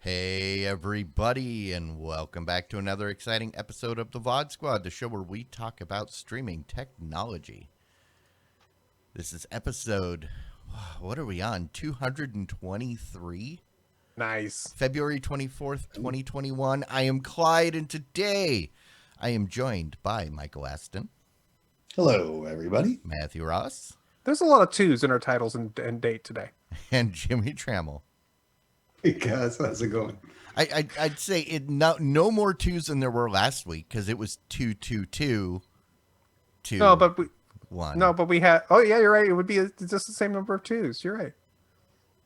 Hey everybody, and welcome back to another exciting episode of the VOD Squad, the show where we talk about streaming technology. This is episode, what are we on, 223? Nice. February 24th, 2021. I am Clyde, and today I am joined by Michael Aston. Hello, everybody. Matthew Ross. There's a lot of twos in our titles and date today. And Jimmy Trammell. Hey guys, how's it going? I'd say it no more twos than there were last week because it was 2-2-2. No, but we 1. no, but we had. Oh yeah, you're right. It would be just the same number of twos. You're right.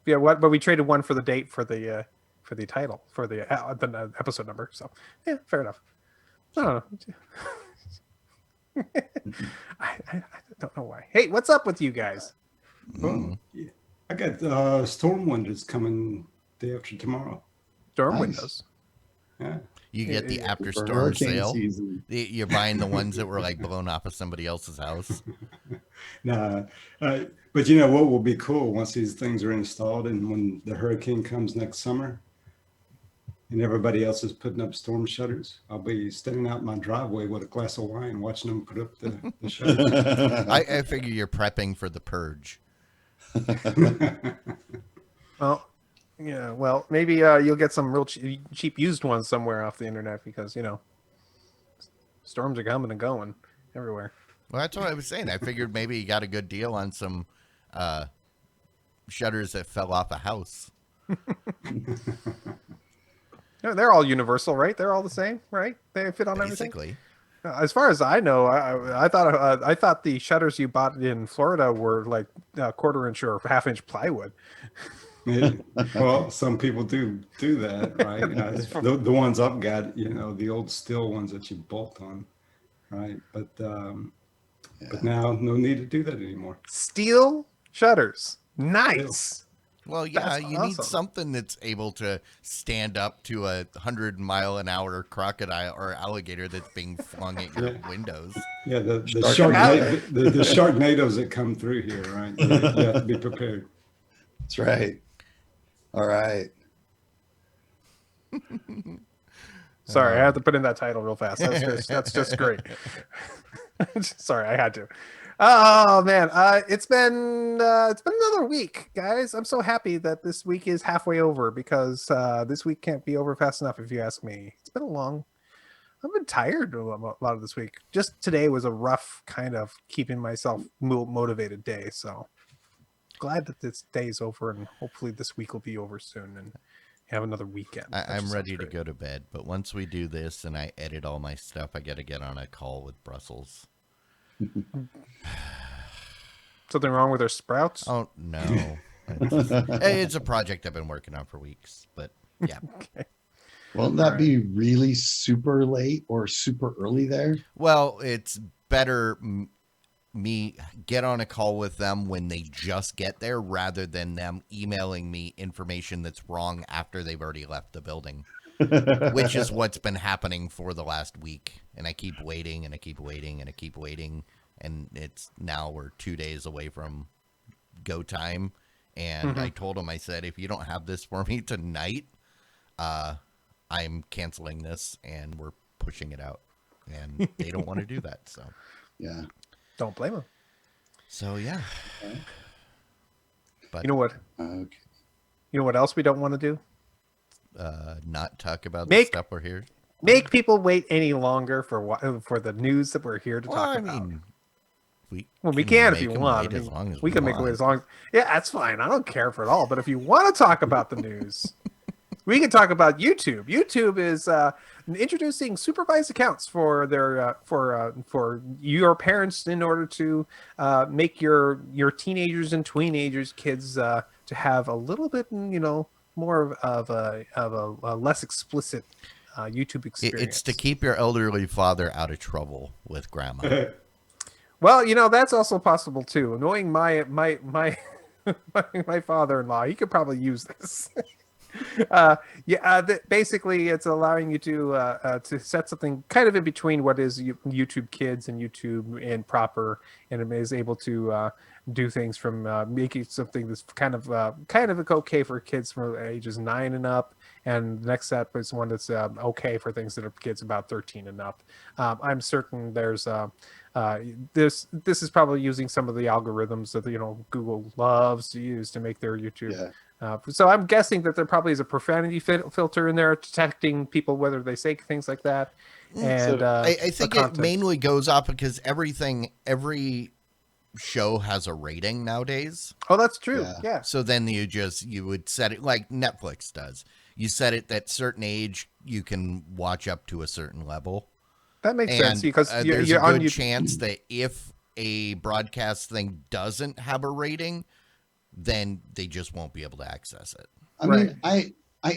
Yeah. What? But we traded one for the date for the title for the episode number. So yeah, fair enough. I don't know. I don't know why. Hey, what's up with you guys? Well, yeah. I got Stormwind is coming day after tomorrow. Storm Nice. Windows. Yeah. You get the after For storm hurricane sale. season. You're buying the ones that were like blown off of somebody else's house. Nah, but you know what will be cool once these things are installed and when the hurricane comes next summer and everybody else is putting up storm shutters, I'll be standing out in my driveway with a glass of wine watching them put up the shutters. I figure you're prepping for the purge. Well, yeah. Well, maybe you'll get some real cheap used ones somewhere off the internet because storms are coming and going everywhere. Well, that's what I was saying. I figured maybe you got a good deal on some shutters that fell off a house. Yeah, they're all universal, right? They're all the same, right? They fit on everything. Basically. As far as I know, I thought the shutters you bought in Florida were like quarter-inch or half-inch plywood. Yeah. Well, some people do that, right? The ones I've got, the old steel ones that you bolt on, right? But now no need to do that anymore. Steel shutters, nice. Well, yeah, That's you need awesome. something that's able to stand up to a 100-mile-an-hour crocodile or alligator that's being flung at your windows. Yeah, the Sharknado. Sharknadoes that come through here, right? You have to be prepared. That's right. All right. Sorry, I had to put in that title real fast. That's just great. Sorry, I had to. Oh man, it's been another week, guys. I'm so happy that this week is halfway over because this week can't be over fast enough. If you ask me, it's been I've been tired a lot of this week. Just today was a rough kind of keeping myself motivated day. So glad that this day is over and hopefully this week will be over soon and have another weekend. I'm ready to go to bed, but once we do this and I edit all my stuff, I got to get on a call with Brussels. Something wrong with their sprouts? Oh, no. It's a project I've been working on for weeks, but yeah. Okay. Won't that be really super late or super early there? Well, it's better me get on a call with them when they just get there rather than them emailing me information that's wrong after they've already left the building, which is what's been happening for the last week. And I keep waiting and I keep waiting and I keep waiting. And we're 2 days away from go time. And I told them, I said, if you don't have this for me tonight, I'm canceling this and we're pushing it out. And they don't want to do that. So, Yeah. Don't blame them. So yeah. But You know what? Okay. You know what else we don't want to do? not talk about Make- the stuff we're here. Make people wait any longer for the news that we're here to talk about. We can if you want. As long as we can make it wait as long. Yeah, that's fine. I don't care for it all. But if you want to talk about the news, we can talk about YouTube. YouTube is introducing supervised accounts for their for your parents in order to make your teenagers and tweenagers kids to have a little bit more of a less explicit YouTube experience. It's to keep your elderly father out of trouble with grandma. Well, that's also possible too. Knowing my my father-in-law, he could probably use this. Basically, it's allowing you to set something kind of in between what is YouTube Kids and YouTube and proper, and it is able to do things from making something that's kind of okay for kids from ages 9 and up, and the next step is one that's okay for things that are kids about 13 and up. I'm certain there's this is probably using some of the algorithms that Google loves to use to make their YouTube. Yeah. So I'm guessing that there probably is a profanity filter in there detecting people whether they say things like that. And I think it mainly goes off because every show has a rating nowadays. Oh, that's true. Yeah. So then you would set it like Netflix does. You set it that certain age you can watch up to a certain level. That makes sense because there's you're a good on chance that if a broadcast thing doesn't have a rating, then they just won't be able to access it. I mean, I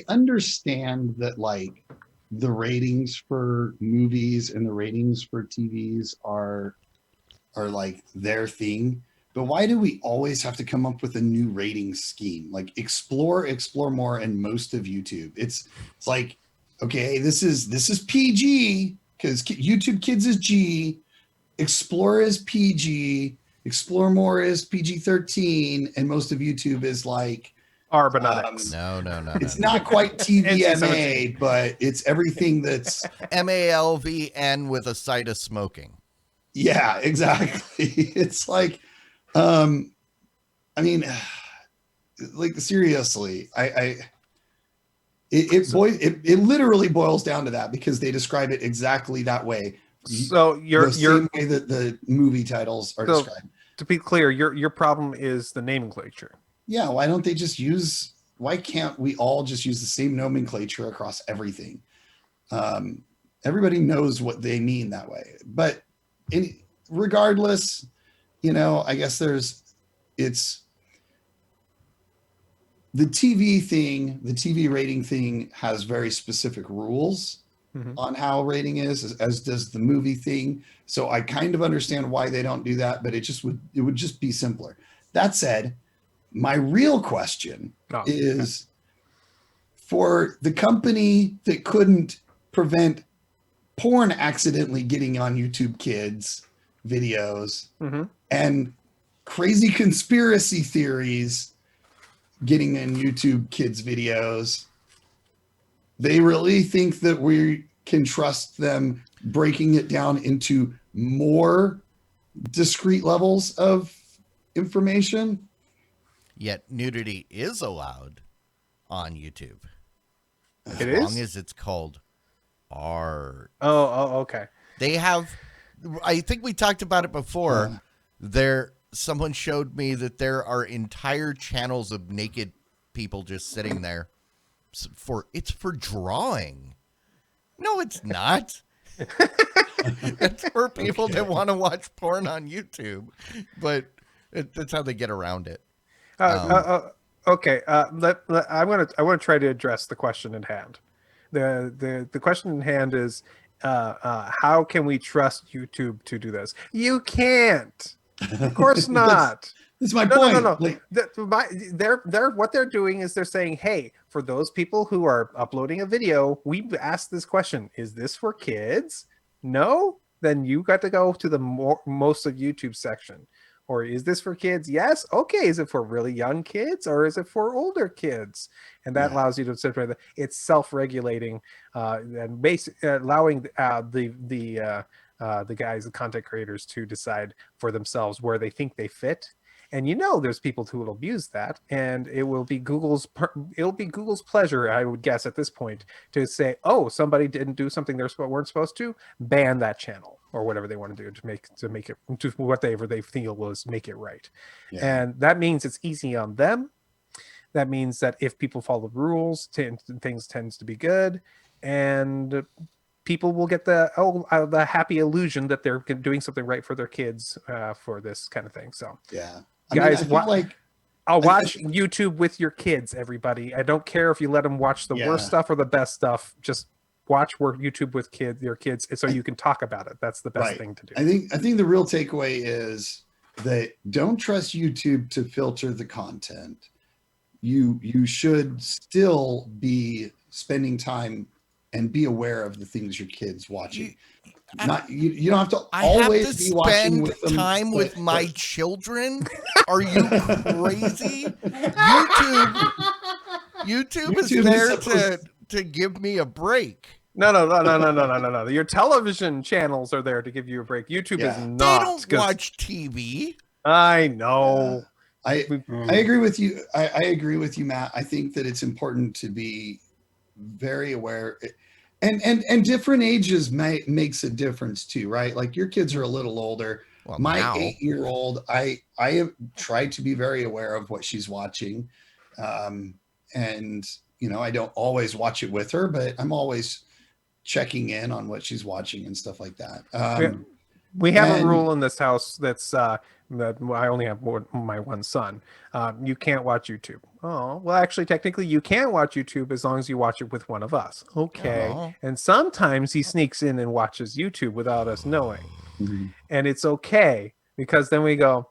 understand that like the ratings for movies and the ratings for TVs are like their thing, but why do we always have to come up with a new rating scheme? Like explore more, and most of YouTube, it's like, okay, this is PG because YouTube Kids is G, Explore is PG, Explore More is PG-13, and most of YouTube is like R, but not X. No. It's not quite TVMA, but it's everything that's MALVN with a side of smoking. yeah, exactly. It's like, I mean, like seriously, it literally boils down to that because they describe it exactly that way. So the same way that the movie titles are described. To be clear, your problem is the nomenclature. Yeah, why can't we all just use the same nomenclature across everything? Everybody knows what they mean that way. But regardless, I guess it's the TV thing, the TV rating thing has very specific rules on how rating is, as does the movie thing. So I kind of understand why they don't do that, but it would just be simpler. That said, my real question is for the company that couldn't prevent porn accidentally getting on YouTube Kids videos and crazy conspiracy theories getting in YouTube Kids videos, they really think that we can trust them breaking it down into more discrete levels of information? Yet nudity is allowed on YouTube. As It long is? as it's called art. Oh, okay. They have, I think we talked about it before. Someone showed me that there are entire channels of naked people just sitting there it's for drawing. No, it's not. It's for people that want to watch porn on YouTube, but that's how they get around it. Okay. I want to try to address the question at hand. The question at hand is, how can we trust YouTube to do this? You can't. Of course not. That's my point. No. Like, What they're doing is they're saying, hey, for those people who are uploading a video, we've asked this question: is this for kids? No, then you got to go to the most of YouTube section. Or is this for kids? Yes. Okay. Is it for really young kids or is it for older kids? And that allows you to separate. It's self-regulating and allowing the guys, the content creators, to decide for themselves where they think they fit. And there's people who will abuse that, and it will be Google's pleasure, I would guess, at this point, to say, oh, somebody didn't do something they weren't supposed to, ban that channel or whatever they want to do to make it to whatever they feel was make it right. Yeah. And that means it's easy on them. That means that if people follow the rules, things tends to be good, and people will get the happy illusion that they're doing something right for their kids for this kind of thing. So yeah. Guys, I feel like I'll watch YouTube with your kids, everybody. I don't care if you let them watch the worst stuff or the best stuff. Just watch YouTube with your kids, so you can talk about it. That's the best thing to do. I think the real takeaway is that don't trust YouTube to filter the content. You should still be spending time and be aware of the things your kids watching. You don't have to always be watching with them. Time with my children? Are you crazy? YouTube is there to give me a break. No. Your television channels are there to give you a break. YouTube is not. They don't watch TV. I know. I agree with you. I agree with you, Matt. I think that it's important to be very aware. And different ages makes a difference too, right? Like your kids are a little older. Well, my now. 8-year-old, I have tried to be very aware of what she's watching. And I don't always watch it with her, but I'm always checking in on what she's watching and stuff like that. We have a rule in this house that's that I only have my one son. You can't watch YouTube. Oh, well, actually, technically, you can watch YouTube as long as you watch it with one of us. Okay. Oh. And sometimes he sneaks in and watches YouTube without us knowing. Mm-hmm. And it's okay, because then we go,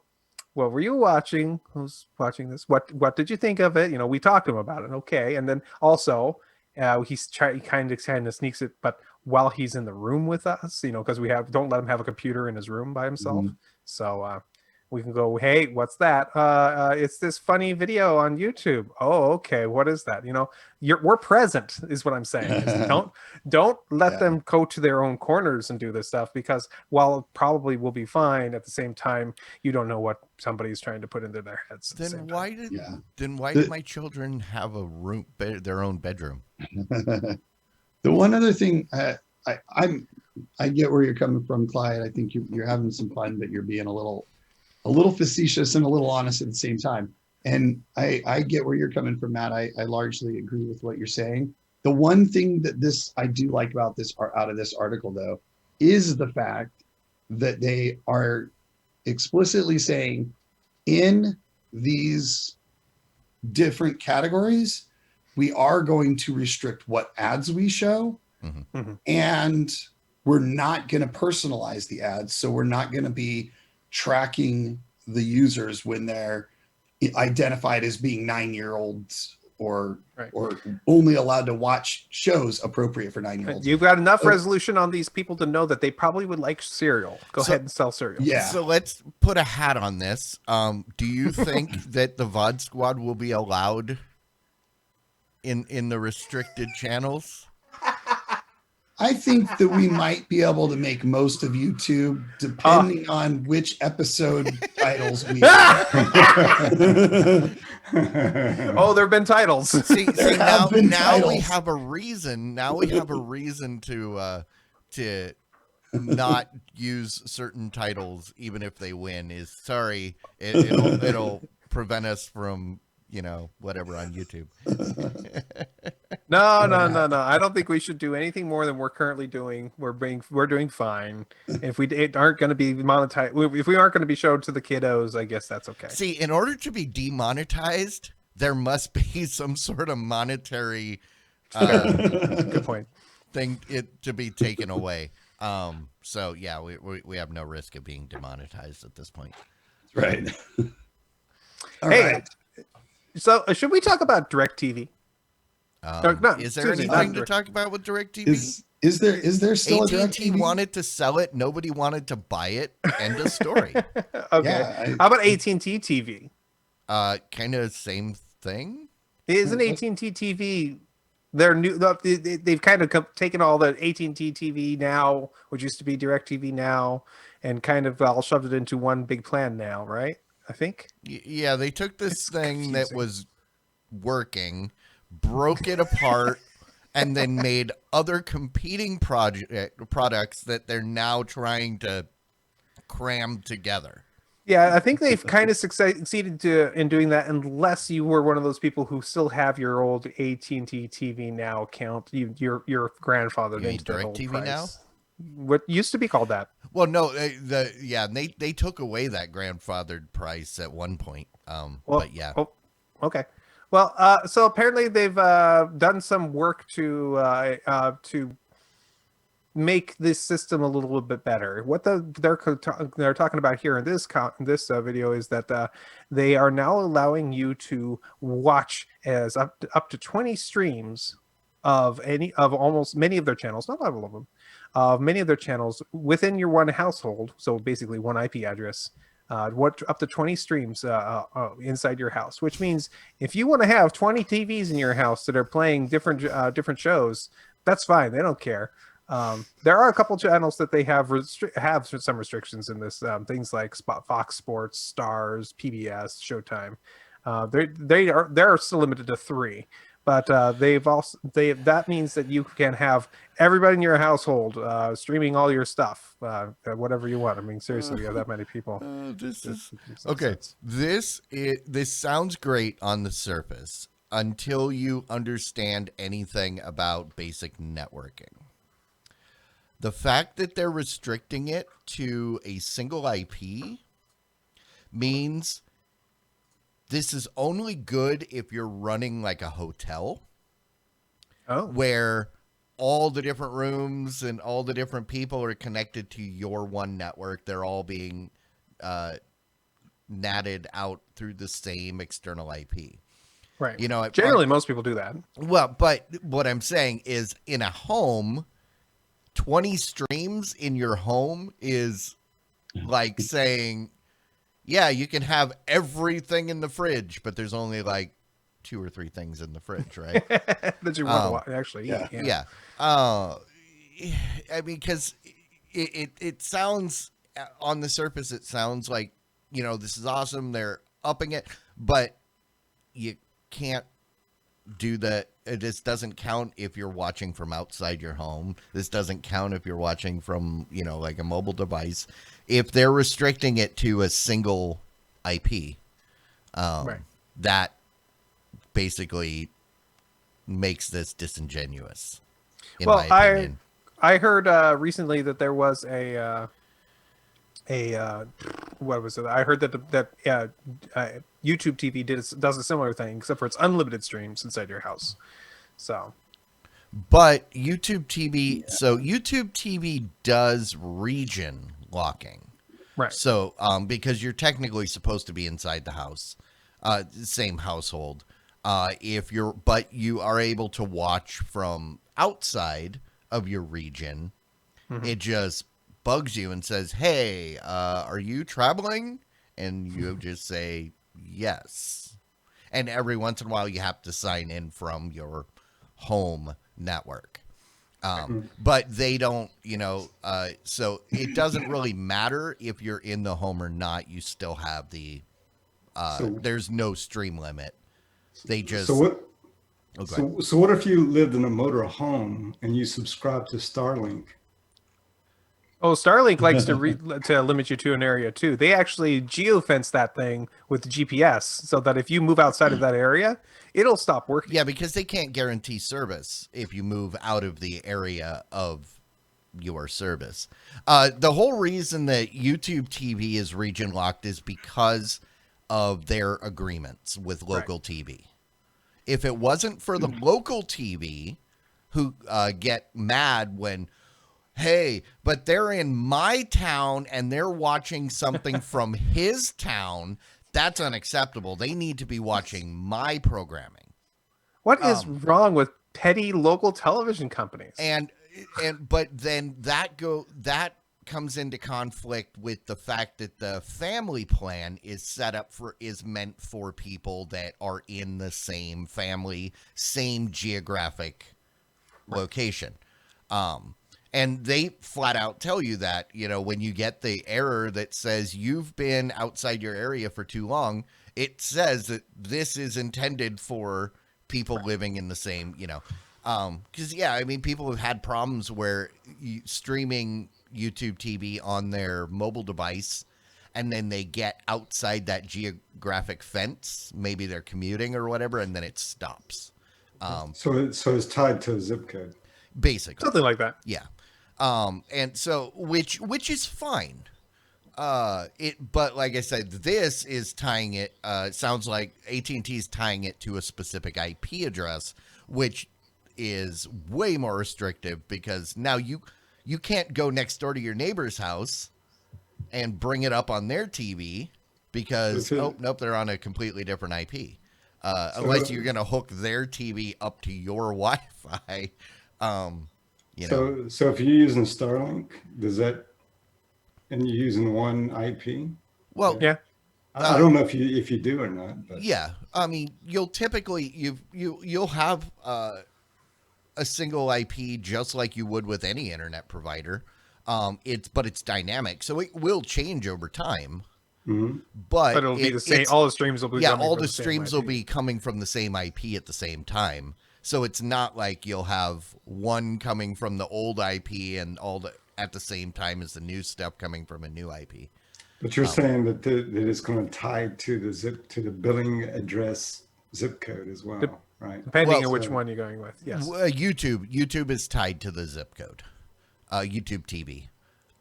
what were you watching? Who's watching this? What did you think of it? We talk to him about it. Okay. And then also, he kind of sneaks it, but while he's in the room with us, because we don't let him have a computer in his room by himself. Mm-hmm. So we can go, hey, what's that? It's this funny video on YouTube. Oh, okay. What is that? We're present is what I'm saying. Don't let them go to their own corners and do this stuff, because while it probably will be fine, at the same time, you don't know what somebody's trying to put into their heads. Then why did my children have a room, their own bedroom? The one other thing, I get where you're coming from, Clyde. I think you're having some fun, but you're being a little facetious and a little honest at the same time. And I get where you're coming from, Matt. I largely agree with what you're saying. The one thing that I do like about this, out of this article, though, is the fact that they are explicitly saying in these different categories, we are going to restrict what ads we show, and we're not going to personalize the ads. So we're not going to be tracking the users when they're identified as being 9-year-olds or only allowed to watch shows appropriate for 9-year-olds. You've got enough resolution on these people to know that they probably would like cereal. Go ahead and sell cereal. Yeah. So let's put a hat on this. Do you think that the VOD Squad will be allowed in the restricted channels? I think that we might be able to make most of YouTube depending on which episode titles we have. Oh, there have been titles. See now titles. we have a reason. Now we have a reason to not use certain titles, even if they win. It'll prevent us from whatever on YouTube. No. I don't think we should do anything more than we're currently doing. We're doing fine. If we aren't going to be monetized, if we aren't going to be showed to the kiddos, I guess that's okay. See, in order to be demonetized, there must be some sort of monetary Good point. thing to be taken away. So yeah, we have no risk of being demonetized at this point. Right. All Hey, right. So should we talk about DirecTV? No, Is there Susie, anything not to talk about with DirecTV? Is there still a AT&T DirecTV? wanted to sell it. Nobody wanted to buy it. End of story. Okay. Yeah, How about AT&T TV? Kind of same thing. Isn't AT&T TV? They're new. They've kind of taken all the AT&T TV Now, which used to be DirecTV Now, and kind of all shoved it into one big plan now, right? I think. Yeah, they took this It's thing that confusing. was working, broke it apart, and then made other competing products that they're now trying to cram together. Yeah, I think they've kind of succeeded in doing that, unless you were one of those people who still have your old AT&T TV Now account. Your grandfather You mean into that old DirecTV price. Now? what used to be called that. Well, no, they took away that grandfathered price at one point. But yeah. Oh, okay. Well, so apparently they've done some work to make this system a little bit better. What they're talking about here in this video is that they are now allowing you to watch as up to 20 streams of almost many of their channels, not all of them, of many of their channels within your one household. So basically one IP address. Up to 20 streams inside your house, which means if you want to have 20 TVs in your house that are playing different shows, that's fine. They don't care. There are a couple channels that they have some restrictions in this. Things like Fox Sports, Stars, PBS, Showtime. They're still limited to 3. But that means that you can have everybody in your household streaming all your stuff, whatever you want. I mean, seriously, you have that many people. This is okay. This sounds great on the surface until you understand anything about basic networking. The fact that they're restricting it to a single IP means this is only good if you're running like a hotel. Oh. Where all the different rooms and all the different people are connected to your one network. They're all being natted out through the same external IP. Right. You know, generally most people do that. Well, but what I'm saying is in a home, 20 streams in your home is like saying, yeah, you can have everything in the fridge, but there's only like 2 or 3 things in the fridge, right? That you want to actually eat. Yeah. I mean, because it sounds, on the surface, it sounds like, you know, this is awesome. They're upping it, but you can't do that. This doesn't count if you're watching from outside your home. This doesn't count if you're watching from, you know, like a mobile device. If they're restricting it to a single IP, right. That basically makes this disingenuous, in my opinion. I heard recently that there was what was it? I heard that YouTube TV does a similar thing, except for it's unlimited streams inside your house. So, but YouTube TV, so YouTube TV does region locking, right? So, because you're technically supposed to be inside the house, same household. But you are able to watch from outside of your region. Mm-hmm. It just bugs you and says, hey, are you traveling? And you just say yes. And every once in a while you have to sign in from your home network. But they don't, you know, so it doesn't really matter if you're in the home or not. You still have the, there's no stream limit. They just. So what if you lived in a motor home and you subscribe to Starlink? Oh, Starlink likes to limit you to an area too. They actually geofence that thing with GPS so that if you move outside of that area, it'll stop working. Yeah, because they can't guarantee service if you move out of the area of your service. The whole reason that YouTube TV is region locked is because of their agreements with local TV. If it wasn't for the local TV who get mad when, hey, but they're in my town and they're watching something from his town, that's unacceptable. They need to be watching my programming. What is wrong with petty local television companies? But then that comes into conflict with the fact that the family plan is meant for people that are in the same family, same geographic location. And they flat out tell you that, you know, when you get the error that says you've been outside your area for too long, it says that this is intended for people living in the same, you know, because, yeah, I mean, people have had problems where streaming YouTube TV on their mobile device and then they get outside that geographic fence. Maybe they're commuting or whatever, and then it stops. So it's tied to a zip code. Basically. Something like that. Yeah. And so which is fine. But like I said, this is tying it. It sounds like AT&T is tying it to a specific IP address, which is way more restrictive because now you can't go next door to your neighbor's house and bring it up on their TV because nope, they're on a completely different IP. Unless you're gonna hook their TV up to your Wi-Fi. You know. So if you're using Starlink, does that, and you're using one IP? Well, Yeah. I don't know if you do or not. But. yeah. I mean, you'll typically you'll have a single IP just like you would with any internet provider. It's dynamic, so it will change over time. Mm-hmm. But it'll be the same. All the streams will be all the streams will be coming from the same IP at the same time. So it's not like you'll have one coming from the old IP and at the same time as the new stuff coming from a new IP. But you're saying that that it's going to tie to the billing address zip code as well, right? Depending on which one you're going with. Yes. YouTube is tied to the zip code. YouTube TV.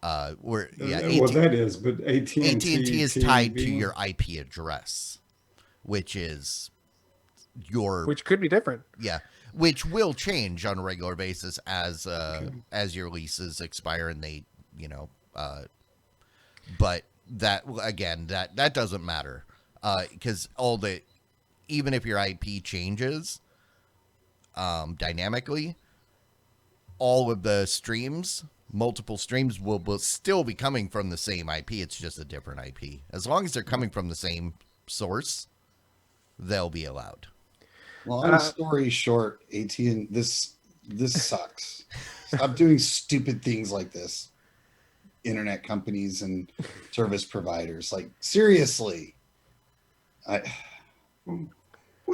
That is, but AT&T is tied to your IP address, which could be different. Yeah, which will change on a regular basis as your leases expire and they, but that again that doesn't matter because even if your IP changes dynamically, all of the multiple streams will still be coming from the same IP. It's just a different IP. As long as they're coming from the same source, they'll be allowed. Long story short, this sucks. Stop doing stupid things like this. Internet companies and service providers, like seriously. I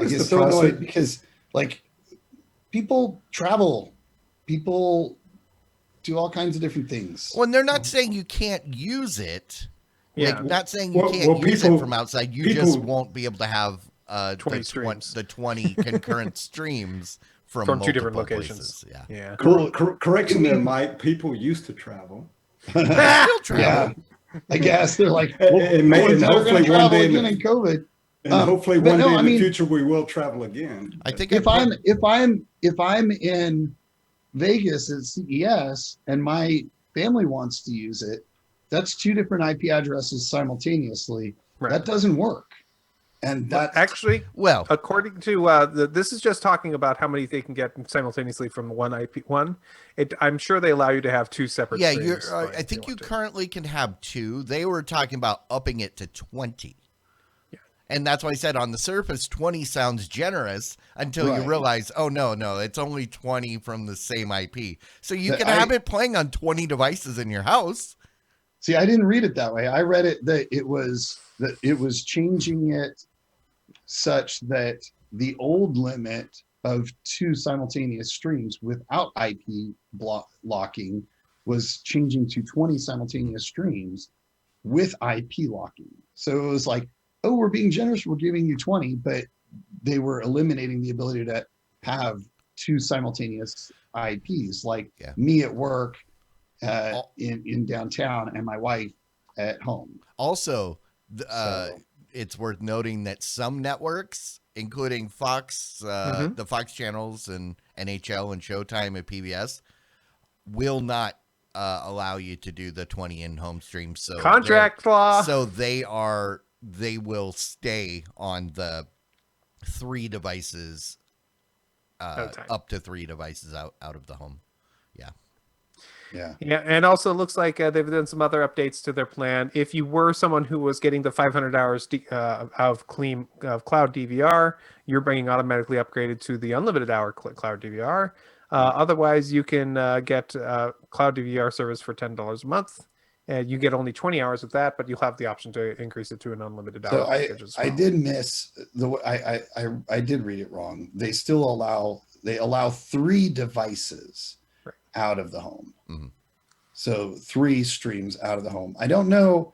get so annoyed because like people travel, people do all kinds of different things. Well, they're not saying you can't use it. Yeah. Like, not saying you can't use it from outside. You just won't be able to have 20 streams. the 20 concurrent streams from two different places. locations. Yeah. Correction there, Mike. People used to travel. Still travel. Yeah, I guess they're like, hopefully one day again in COVID. And hopefully one day in the future we will travel again. I think if I'm in Vegas at CES and my family wants to use it, that's two different IP addresses simultaneously. Right. That doesn't work. And that's actually, according to this is just talking about how many they can get simultaneously from one IP. I'm sure they allow you to have two separate. Yeah, streams, I think you currently can have two. They were talking about upping it to 20. Yeah, and that's why I said on the surface 20 sounds generous until you realize, oh no, it's only 20 from the same IP. So you can have it playing on 20 devices in your house. See, I didn't read it that way. I read it that it was changing it such that the old limit of two simultaneous streams without IP locking was changing to 20 simultaneous streams with IP locking. So it was like, oh, we're being generous, we're giving you 20, but they were eliminating the ability to have two simultaneous IPs, like me at work in downtown and my wife at home. Also, it's worth noting that some networks, including Fox, the Fox channels and NHL and Showtime and PBS, will not allow you to do the 20 in-home streams. So contract law. So they will stay on the 3 devices, up to 3 devices out of the home. Yeah, and also it looks like they've done some other updates to their plan. If you were someone who was getting the 500 hours of cloud DVR, you're being automatically upgraded to the unlimited hour cloud DVR. Otherwise, you can get cloud DVR service for $10 a month. And you get only 20 hours of that, but you'll have the option to increase it to an unlimited hour package as well. I did miss I did read it wrong. They still allow 3 devices out of the home. Mm-hmm. So 3 streams out of the home. I don't know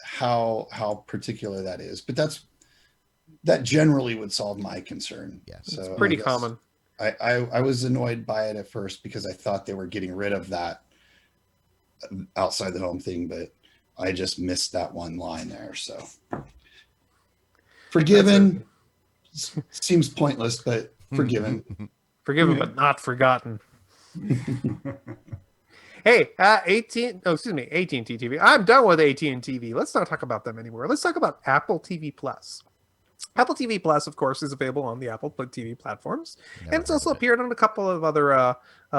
how particular that is, but that generally would solve my concern. Yeah, so it's pretty common. I was annoyed by it at first because I thought they were getting rid of that outside the home thing, but I just missed that one line there. So forgiven. Seems pointless, but forgiven. Forgiven but not forgotten. Hey, AT&T TV. I'm done with AT&T TV. Let's not talk about them anymore. Let's talk about Apple TV Plus. Apple TV Plus, of course, is available on the Apple TV platforms, Never and it's heard also of it. appeared on a couple of other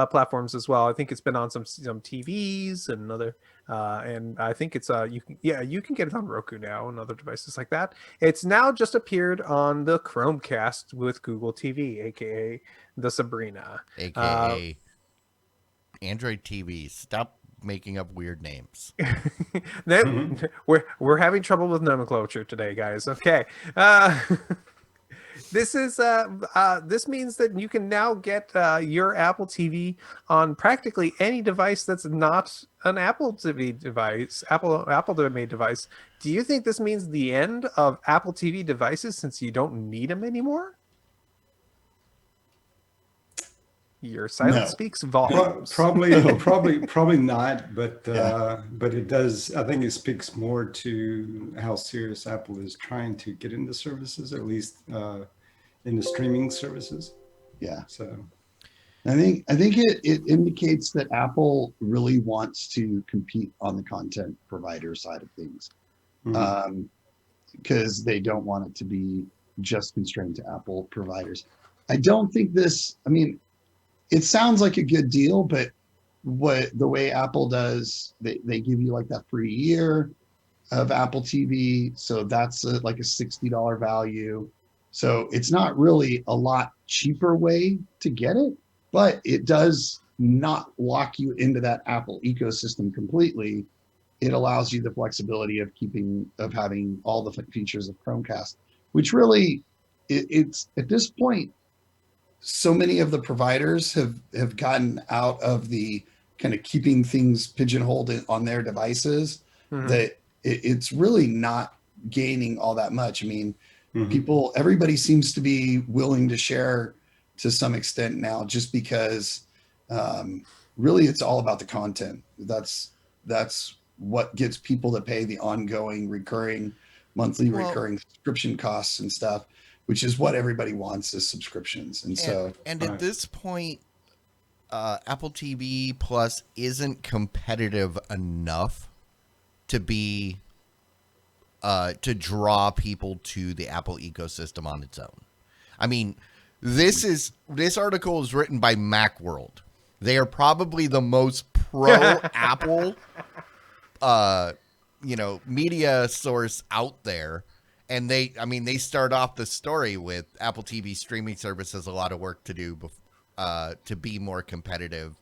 platforms as well. I think it's been on some TVs and other, and I think it's you can get it on Roku now and other devices like that. It's now just appeared on the Chromecast with Google TV, aka the Sabrina. AKA Android TV. Stop making up weird names. We're having trouble with nomenclature today, guys. Okay. This means that you can now get your Apple TV on practically any device that's not an Apple TV device, Apple made device. Do you think this means the end of Apple TV devices since you don't need them anymore? Your silence No. speaks volumes. Probably not, but it does. I think it speaks more to how serious Apple is trying to get into services, at least in the streaming services. Yeah. So I think it indicates that Apple really wants to compete on the content provider side of things, because they don't want it to be just constrained to Apple providers. I don't think this. I mean, it sounds like a good deal, but the way Apple does, they give you like that free year of Apple TV, so that's like a $60 value. So it's not really a lot cheaper way to get it, but it does not lock you into that Apple ecosystem completely. It allows you the flexibility of having all the features of Chromecast, which really it's at this point, so many of the providers have gotten out of the kind of keeping things pigeonholed on their devices that it's really not gaining all that much. I mean, everybody seems to be willing to share to some extent now, just because really it's all about the content. That's what gets people to pay the ongoing recurring subscription costs and stuff, which is what everybody wants, is subscriptions. And at this point, Apple TV Plus isn't competitive enough to be to draw people to the Apple ecosystem on its own. I mean, this article is written by Macworld. They are probably the most pro Apple media source out there. And they start off the story with Apple TV streaming service has a lot of work to do to be more competitive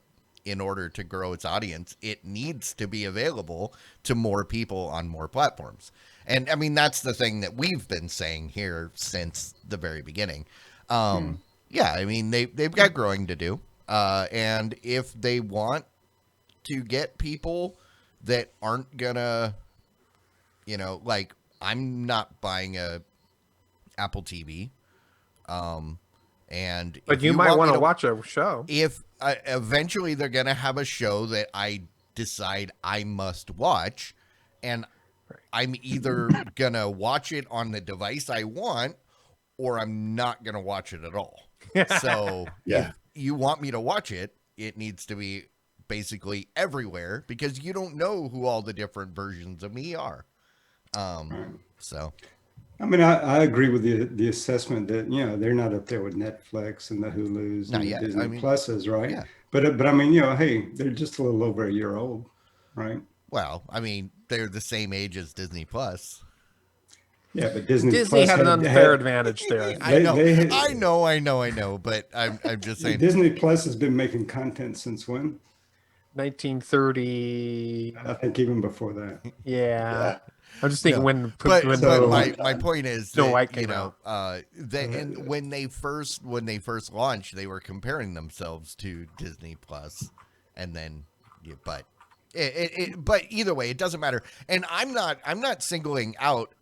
in order to grow its audience. It needs to be available to more people on more platforms. And I mean, that's the thing that we've been saying here since the very beginning. Yeah, I mean, they've got growing to do. And if they want to get people that aren't gonna, like, I'm not buying a Apple TV. But you might want to watch a show. If eventually they're going to have a show that I decide I must watch, and I'm either going to watch it on the device I want, or I'm not going to watch it at all. So if you want me to watch it, it needs to be basically everywhere, because you don't know who all the different versions of me are. So, I mean, I agree with the assessment that they're not up there with Netflix and the Hulus and the Disney Pluses, right? Yeah. But I mean, hey, they're just a little over a year old, right? Well, I mean, they're the same age as Disney Plus. Yeah, but Disney Plus had an unfair advantage there. I know, but I'm just saying. Disney Plus has been making content since when? 1930. I think even before that. Yeah. I'm just thinking my point is that, and when they first launched, they were comparing themselves to Disney Plus, and then but either way, it doesn't matter. And I'm not singling out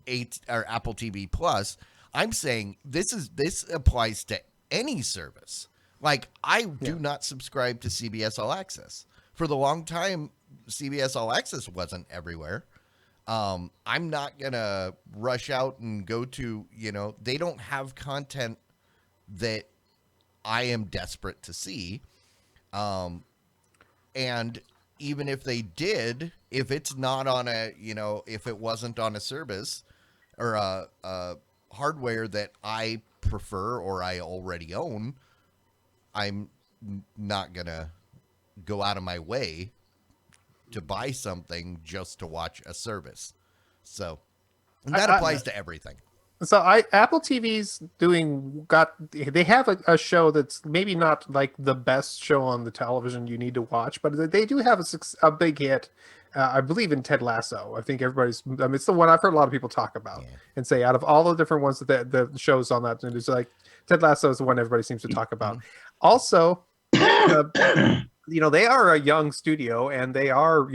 Apple TV Plus. I'm saying this applies to any service. Like, I do not subscribe to CBS All Access. For the long time, CBS All Access wasn't everywhere. I'm not going to rush out and go to, they don't have content that I am desperate to see. And even if they did, if it's not on if it wasn't on a service or a hardware that I prefer or I already own, I'm not going to go out of my way to buy something just to watch a service. So and that applies to everything. So Apple TV's they have a show that's maybe not like the best show on the television you need to watch, but they do have a big hit. I believe in Ted Lasso. I think it's the one I've heard a lot of people talk about and say out of all the different ones that the shows on that, it's like Ted Lasso is the one everybody seems to talk about. Also, they are a young studio, and they are,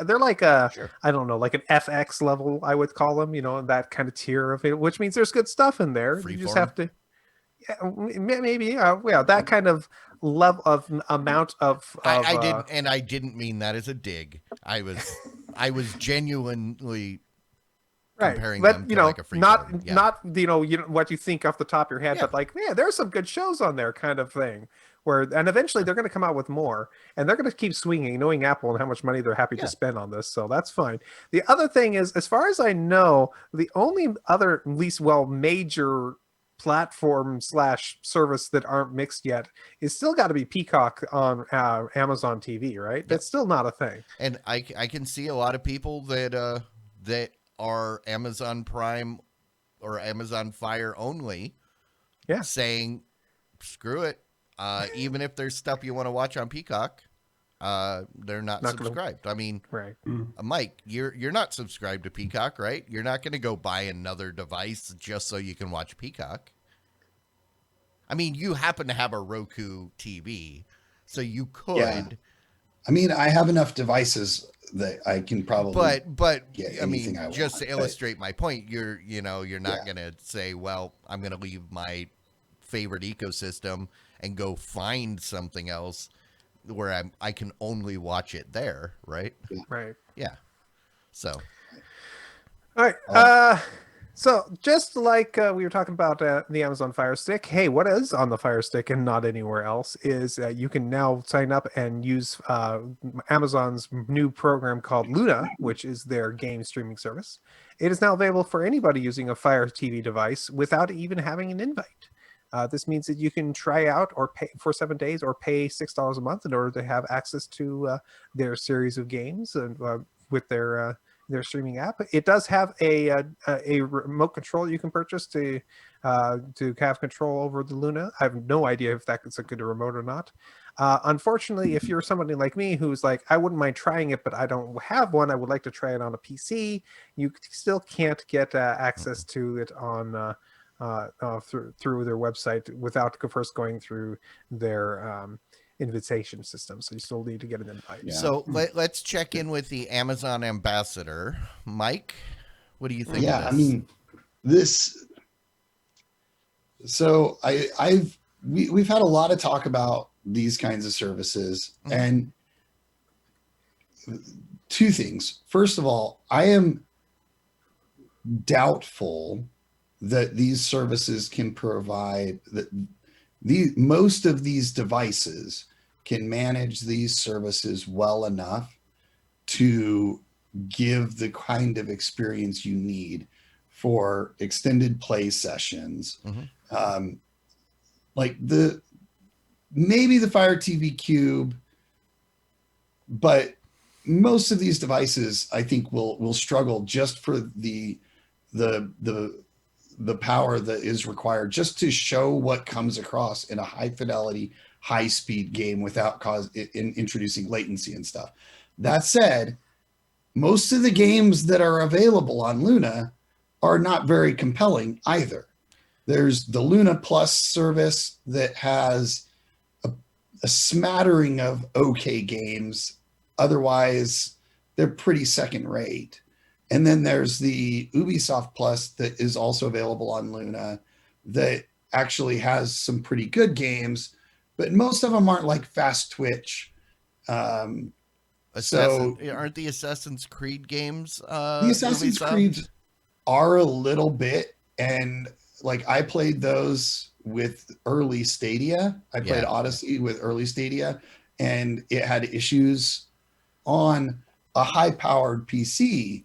they're like I don't know, like an FX level, I would call them, that kind of tier of it, which means there's good stuff in there. You just have to, maybe, that kind of level of amount of. I didn't mean that as a dig. I was genuinely comparing them to like a freeform. Not what you think off the top of your head, but like, man, there's some good shows on there, kind of thing. And eventually they're going to come out with more, and they're going to keep swinging, knowing Apple and how much money they're happy to spend on this. So that's fine. The other thing is, as far as I know, the only other major platform / service that aren't mixed yet is still got to be Peacock on Amazon TV, right? That's still not a thing. And I can see a lot of people that are Amazon Prime or Amazon Fire only saying, screw it. Even if there's stuff you want to watch on Peacock, they're not subscribed. I mean, right. Mike, you're not subscribed to Peacock, right? You're not going to go buy another device just so you can watch Peacock. I mean, you happen to have a Roku TV, so you could. Yeah. I mean, I have enough devices that I can probably. But get I mean, I just want, to illustrate my point, you're not going to say, well, I'm going to leave my favorite ecosystem and go find something else where I can only watch it there, right? Right. Yeah. So. All right. So just like we were talking about the Amazon Fire Stick, hey, what is on the Fire Stick and not anywhere else is you can now sign up and use Amazon's new program called Luna, which is their game streaming service. It is now available for anybody using a Fire TV device without even having an invite. This means that you can try out or pay for 7 days or pay $6 a month in order to have access to their series of games and with their streaming app. It does have a remote control you can purchase to have control over the Luna. I have no idea if that's a good remote or not. Unfortunately, if you're somebody like me who's like, I wouldn't mind trying it, but I don't have one, I would like to try it on a PC, you still can't get access to it on through their website without first going through their invitation system. So you still need to get an invite. Yeah. So let's check in with the Amazon ambassador, Mike. What do you think? Yeah, of this? I mean, this. So we've had a lot of talk about these kinds of services, and two things. First of all, I am doubtful that these services can provide that most of these devices can manage these services well enough to give the kind of experience you need for extended play sessions. Like maybe the Fire TV Cube, but most of these devices I think will struggle just for the power that is required just to show what comes across in a high fidelity, high speed game without introducing latency and stuff. That said, most of the games that are available on Luna are not very compelling either. There's the Luna Plus service that has a smattering of okay games. Otherwise, they're pretty second rate. And then there's the Ubisoft Plus that is also available on Luna that actually has some pretty good games, but most of them aren't like fast twitch. So Aren't the Assassin's Creed games the Assassin's Creed are a little bit, and like I played those with early Stadia. I played Odyssey with early Stadia, and it had issues on a high-powered PC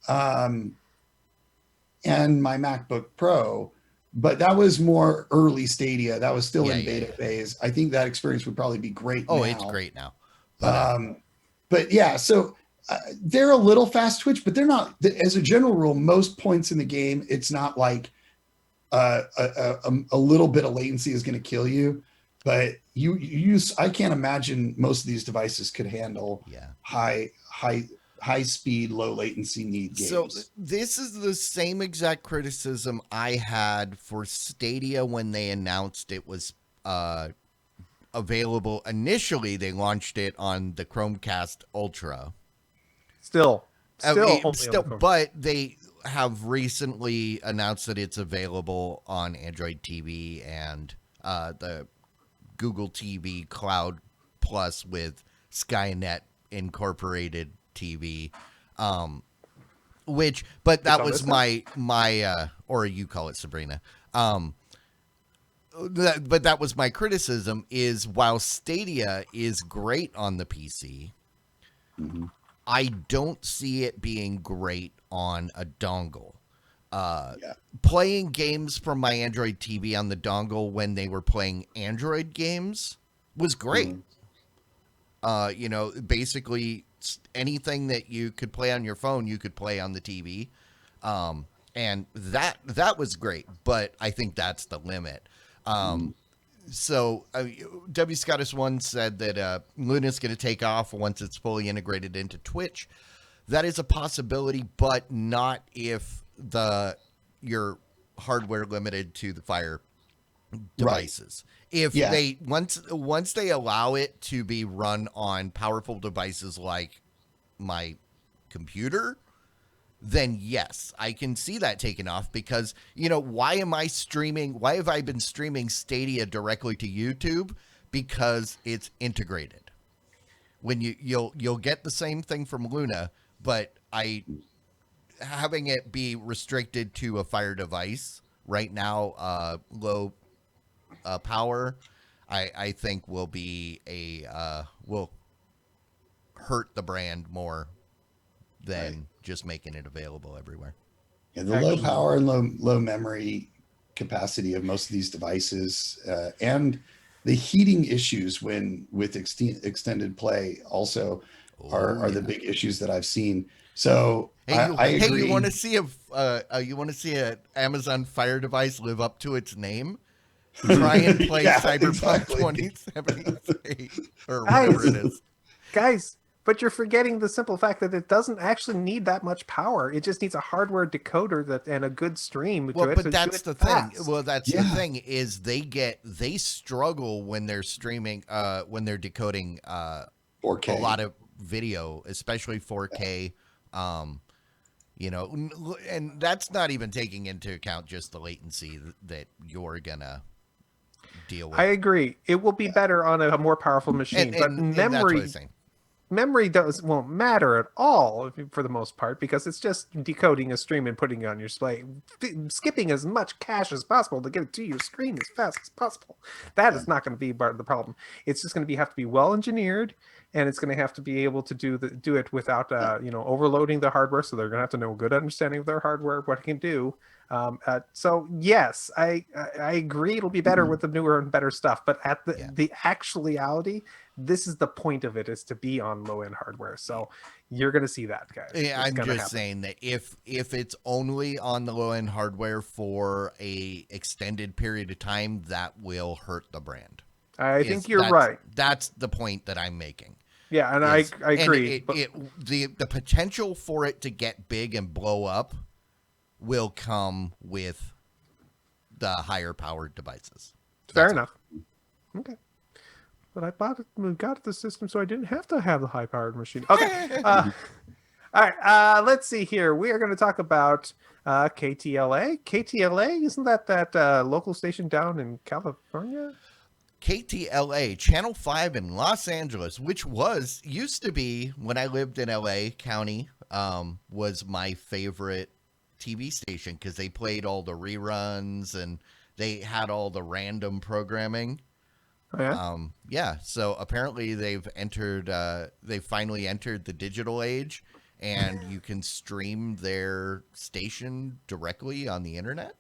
and my MacBook Pro. But that was more early Stadia. That was still in beta phase. I think that experience would probably be great. Oh, now. it's great now. But yeah, so they're a little fast twitch, but they're not. As a general rule, most points in the game, it's not like a little bit of latency is going to kill you. But you use. I can't imagine most of these devices could handle high speed, low latency need games. So this is the same exact criticism I had for Stadia when they announced it was available. Initially, they launched it on the Chromecast Ultra. Still, but they have recently announced that it's available on Android TV and the Google TV Cloud Plus with Skynet incorporated TV, but that was my or you call it Sabrina. But that was my criticism is while Stadia is great on the PC, I don't see it being great on a dongle. Playing games from my Android TV on the dongle when they were playing Android games was great. Basically anything that you could play on your phone, you could play on the TV. And that was great, but I think that's the limit. So W. Scottus One said that Luna's going to take off once it's fully integrated into Twitch. That is a possibility, but not if your hardware limited to the Fire devices. If they once they allow it to be run on powerful devices like my computer, then yes, I can see that taken off because, why have I been streaming Stadia directly to YouTube? Because it's integrated. When you'll get the same thing from Luna, but having it be restricted to a Fire device right now, low power, I think will be will hurt the brand more than just making it available everywhere. Yeah, the low power and low memory capacity of most of these devices, and the heating issues with extended play also are the big issues that I've seen. So I agree. You want to see a Amazon Fire device live up to its name? Try and play Cyberpunk 2078 or whatever it is. Guys, but you're forgetting the simple fact that it doesn't actually need that much power. It just needs a hardware decoder and a good stream. But that's the thing. Well, that's the thing is they struggle when they're streaming, when they're decoding 4K. A lot of video, especially 4K. And that's not even taking into account just the latency that you're gonna deal with. I agree. It will be better on a more powerful machine, but memory won't matter at all for the most part because it's just decoding a stream and putting it on your display, skipping as much cache as possible to get it to your screen as fast as possible. That is not going to be part of the problem. It's just going to have to be well engineered, and it's going to have to be able to do it without overloading the hardware. So they're going to have to know a good understanding of their hardware, what it can do. So yes, I agree. It'll be better with the newer and better stuff, but at the actuality, this is the point of it, is to be on low end hardware. So you're going to see that, guys. Yeah, I'm just saying that if it's only on the low end hardware for a extended period of time, that will hurt the brand. I think you're right. That's the point that I'm making. Yeah, and I agree. The potential for it to get big and blow up will come with the higher powered devices. Fair enough. Okay. But I got the system so I didn't have to have the high powered machine. Okay. All right. Let's see here. We are going to talk about KTLA. KTLA, isn't that local station down in California? KTLA, Channel 5 in Los Angeles, which used to be, when I lived in LA County, was my favorite TV station because they played all the reruns and they had all the random programming. Oh, yeah? Yeah, so apparently they finally entered the digital age, and you can stream their station directly on the internet.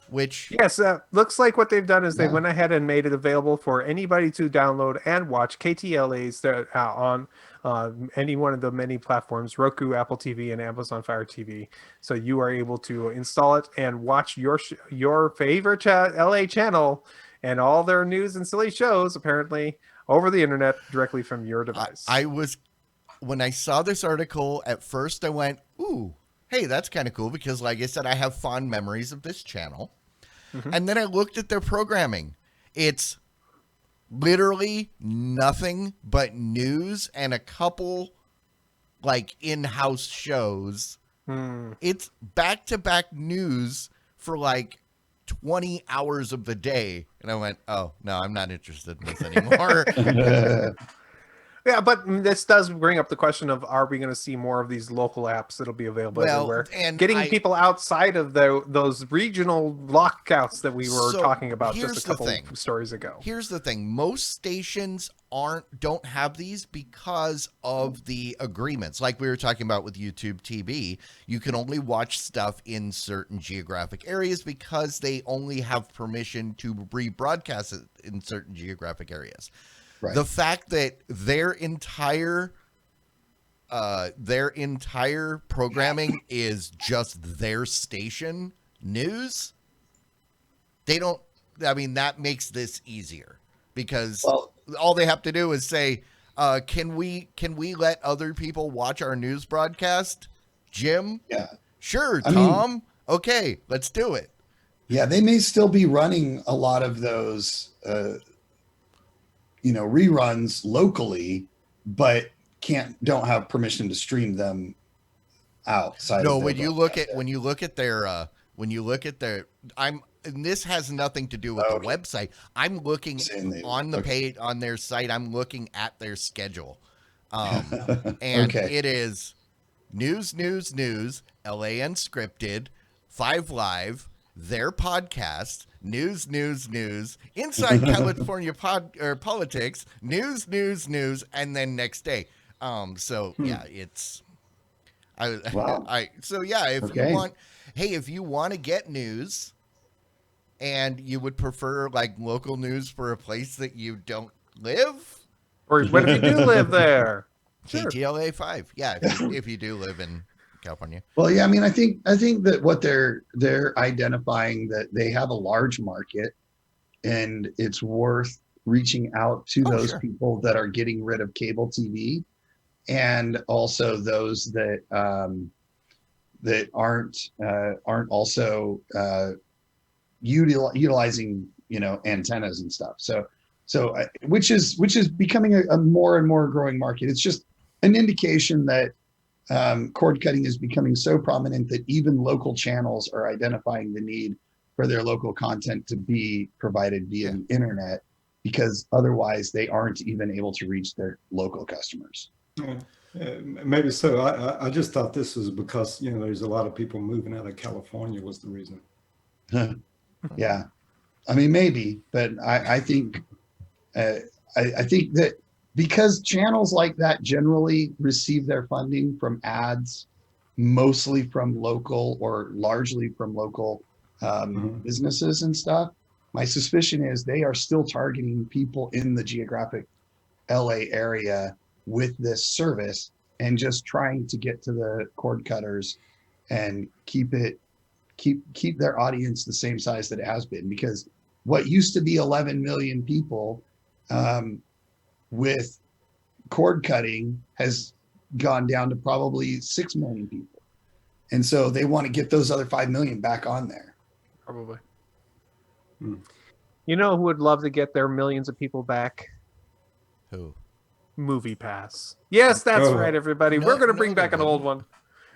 Which Yes, looks like what they've done is they went ahead and made it available for anybody to download and watch KTLA's on any one of the many platforms, Roku, Apple TV, and Amazon Fire TV. So you are able to install it and watch your favorite LA channel and all their news and silly shows, apparently, over the internet directly from your device. When I saw this article, at first I went, ooh, hey, that's kind of cool because, like I said, I have fond memories of this channel. Mm-hmm. And then I looked at their programming. It's literally nothing but news and a couple like in-house shows. It's back-to-back news for like 20 hours of the day. And I went, oh, no, I'm not interested in this anymore. Yeah, but this does bring up the question of, are we going to see more of these local apps that'll be available everywhere? And getting people outside of those regional lockouts that we were talking about just a couple stories ago. Here's the thing. Most stations don't have these because of the agreements. Like we were talking about with YouTube TV, you can only watch stuff in certain geographic areas because they only have permission to rebroadcast it in certain geographic areas. Right. The fact that their entire programming is just their station news, that makes this easier because all they have to do is say, can we let other people watch our news broadcast? Jim? Yeah. Sure, Tom. Okay, let's do it. Yeah, they may still be running a lot of those reruns locally, but don't have permission to stream them outside. No, when you look at their and this has nothing to do with the website. I'm looking on the page on their site. I'm looking at their schedule. And it is news, LA Unscripted, 5 Live, their podcast, news, Inside California politics, news, and then next day. It's if you want to get news and you would prefer like local news for a place that you don't live, or what if you do live there? KTLA 5. Yeah, if you do live in California. Well, yeah, I think that what they're identifying that they have a large market and it's worth reaching out to those people that are getting rid of cable TV, and also those that aren't also utilizing antennas and stuff. So which is becoming a more and more growing market. It's just an indication that cord cutting is becoming so prominent that even local channels are identifying the need for their local content to be provided via the internet, because otherwise they aren't even able to reach their local customers. Maybe so. I just thought this was because there's a lot of people moving out of California was the reason. Yeah, maybe, but I think that because channels like that generally receive their funding from ads, mostly from local or largely from local businesses and stuff, my suspicion is they are still targeting people in the geographic LA area with this service and just trying to get to the cord cutters and keep their audience the same size that it has been, because what used to be 11 million people with cord cutting has gone down to probably 6 million people. And so they want to get those other 5 million back on there. Probably. You know who would love to get their millions of people back? Who? Movie Pass. Yes, that's right, everybody. We're going to bring back an old one.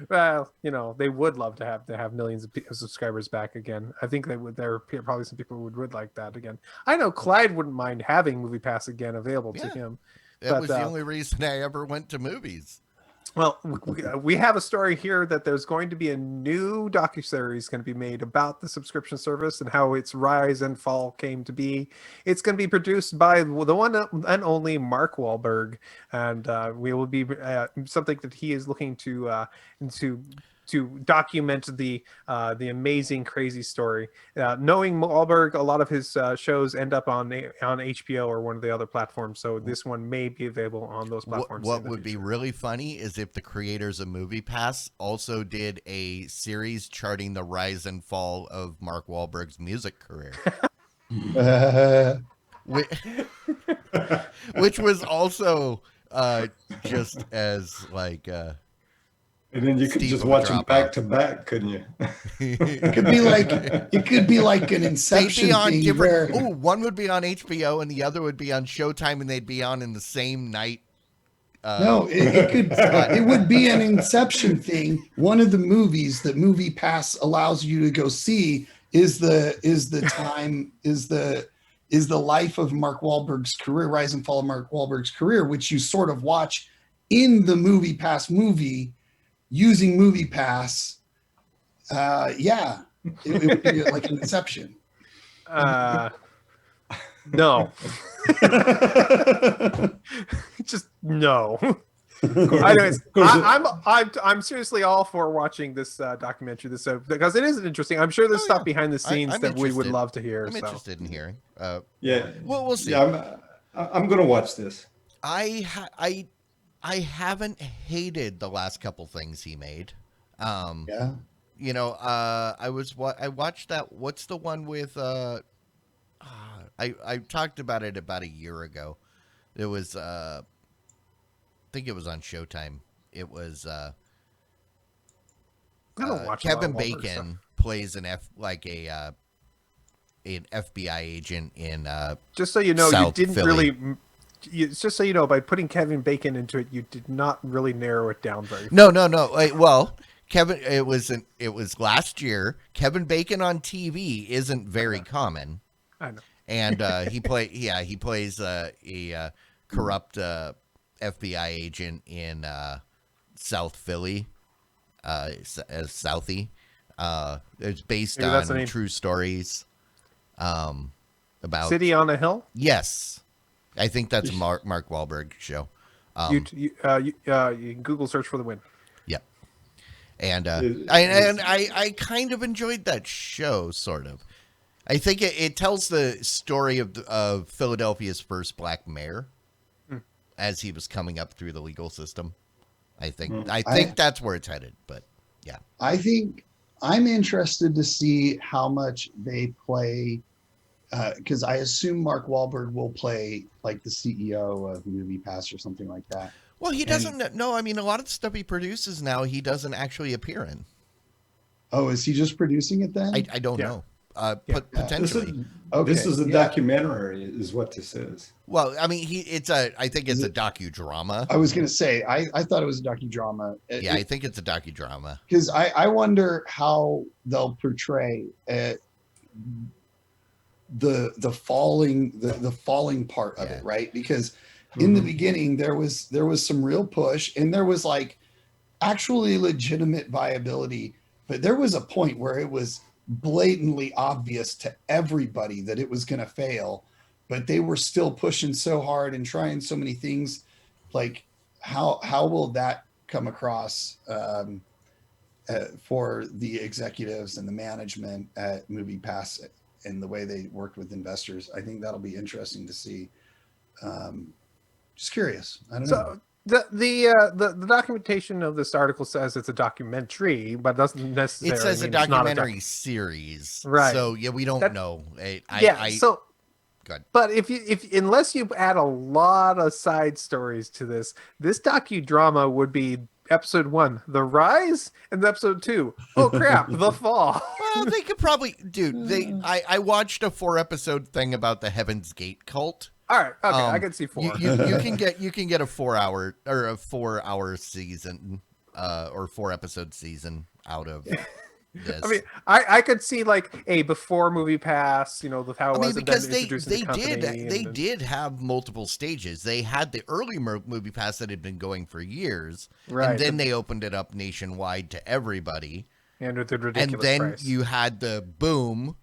Well, they would love to have millions of subscribers back again. I think they would. There are probably some people who would like that again. I know Clyde wouldn't mind having Movie Pass again available to Yeah. him. That was the only reason I ever went to movies. Well, we have a story here that there's going to be a new docuseries going to be made about the subscription service and how its rise and fall came to be. It's going to be produced by the one and only Mark Wahlberg, and we will be something that he is looking to document the amazing, crazy story. Knowing Wahlberg, a lot of his shows end up on HBO or one of the other platforms, so this one may be available on those platforms. What would be really funny is if the creators of MoviePass also did a series charting the rise and fall of Mark Wahlberg's music career. Which was also just as like... and then you could Steve just would watch them drop back out. to back, couldn't you? It could be like an They'd Inception be on thing where different. Ooh, one would be on HBO and the other would be on Showtime, and they'd be on in the same night. no, it would be an Inception thing. One of the movies that Movie Pass allows you to go see is the life of Mark Wahlberg's career, rise and fall of Mark Wahlberg's career, which you sort of watch in the Movie Pass movie using Movie Pass. It would be like an Inception. No. Just no. Anyways, I'm seriously all for watching this documentary, because it is interesting. I'm sure there's stuff behind the scenes I'm that we would interested. love to hear. I'm interested in hearing. Yeah. Well, we'll see. Yeah, I'm going to watch this. I haven't hated the last couple things he made. Yeah. I watched that. What's the one with? I talked about it about a year ago. It was I think it was on Showtime. It was I don't watch a lot Kevin of Wahlberg Bacon plays an FBI agent in Just so you know, South you didn't Philly. really. Just so you know, by putting Kevin Bacon into it, you did not really narrow it down very. No. Well, Kevin, it was last year. Kevin Bacon on TV isn't very common, I know. and he plays a corrupt FBI agent in South Philly, as Southie. It's based Maybe that's the on name. true stories. About City on a Hill. yes, I think that's a Mark Wahlberg show. You can Google search for the win. Yeah. And I kind of enjoyed that show, sort of. I think it tells the story of Philadelphia's first black mayor as he was coming up through the legal system. I think that's where it's headed, but yeah. I think I'm interested to see how much they play, because I assume Mark Wahlberg will play like the CEO of MoviePass or something like that. Well, he doesn't know. I mean, a lot of the stuff he produces now, he doesn't actually appear in. Oh, is he just producing it then? I don't know. Potentially. This is a documentary, is what this is. Well, I mean, I think it's a docudrama. I was going to say, I thought it was a docudrama. Yeah, I think it's a docudrama. Because I wonder how they'll portray the falling part of it, right? Because in the beginning there was some real push and there was like actually legitimate viability, but there was a point where it was blatantly obvious to everybody that it was going to fail, but they were still pushing so hard and trying so many things. Like how will that come across for the executives and the management at MoviePass and the way they worked with investors? I think that'll be interesting to see. Just curious. I don't know. The documentation of this article says it's a documentary, but doesn't necessarily. It says a mean it's not documentary series, Right. So yeah, we don't know. So Good. But unless you add a lot of side stories to this docudrama would be episode 1, the rise, and episode 2, oh crap, the fall. Well, they could probably, dude. I watched a 4-episode thing about the Heaven's Gate cult. All right, okay, I can see 4. You can get a 4-hour or a 4-hour season. or 4-episode season out of this. I mean, I could see like a before Movie Pass, you know, with how it I mean, was, and because then they introducing the company, they and did have multiple stages. They had the early movie pass that had been going for years, right, and then they opened it up nationwide to everybody. and with the ridiculous And then price. you had the boom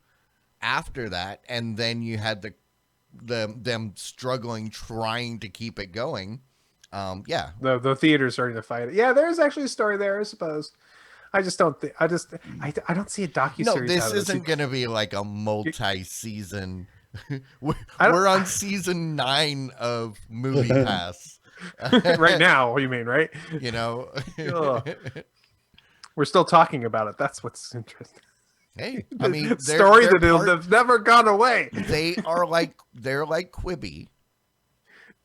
after that, and then you had them struggling trying to keep it going. Yeah, the theater's starting to fight it. Yeah, there's actually a story there, I suppose. I just don't think I don't see a docuseries. no, this out of isn't going to be like a multi-season. we're I don't- on season 9 of Movie Pass. right now. You mean right? You know. Ugh. We're still talking about it. That's what's interesting. Hey, I mean, they're- Story they're that part- have never gone away. they're like Quibi.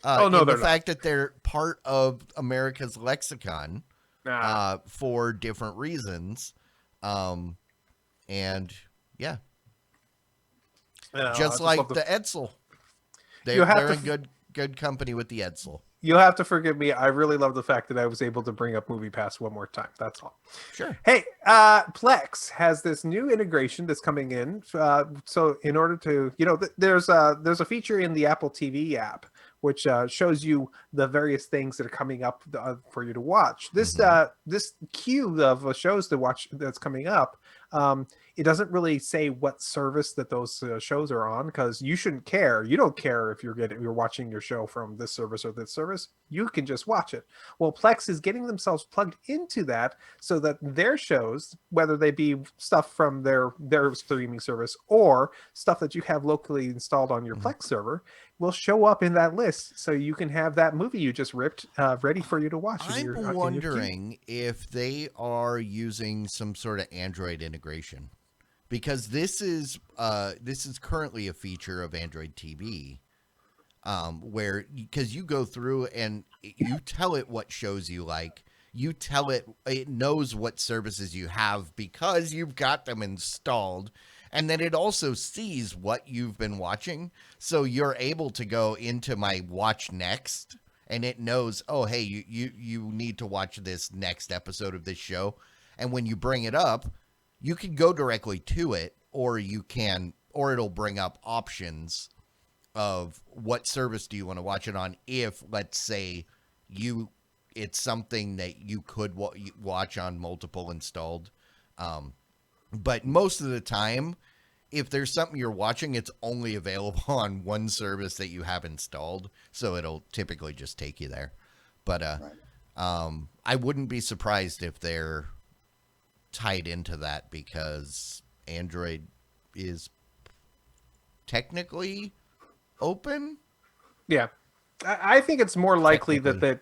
Oh, no, in they're the not. fact that they're part of America's lexicon Nah. for different reasons, and yeah, No, I just like love the Edsel. You have They're to in good company with the Edsel. You'll have to forgive me. I really love the fact that I was able to bring up Movie Pass one more time. That's all. Sure. Hey, Plex has this new integration that's coming in. So in order to, you know, there's a feature in the Apple TV app which shows you the various things that are coming up for you to watch. This this queue of shows to watch that's coming up. It doesn't really say what service that those shows are on, because you shouldn't care. You don't care if you're watching your show from this service or this service. You can just watch it. Well, Plex is getting themselves plugged into that so that their shows, whether they be stuff from their streaming service or stuff that you have locally installed on your Plex server, will show up in that list, so you can have that movie you just ripped ready for you to watch. I'm wondering if they are using some sort of Android integration, because this is currently a feature of Android TV, where, because you go through and you tell it what shows you like, you tell it knows what services you have because you've got them installed. And then it also sees what you've been watching. So you're able to go into my watch next, and it knows, oh, hey, you need to watch this next episode of this show. And when you bring it up, you can go directly to it, or it'll bring up options of what service do you want to watch it on. If, let's say, it's something that you could watch on multiple installed. But most of the time, if there's something you're watching, it's only available on one service that you have installed. So it'll typically just take you there. But I wouldn't be surprised if they're tied into that, because Android is technically open. Yeah. I think it's more likely that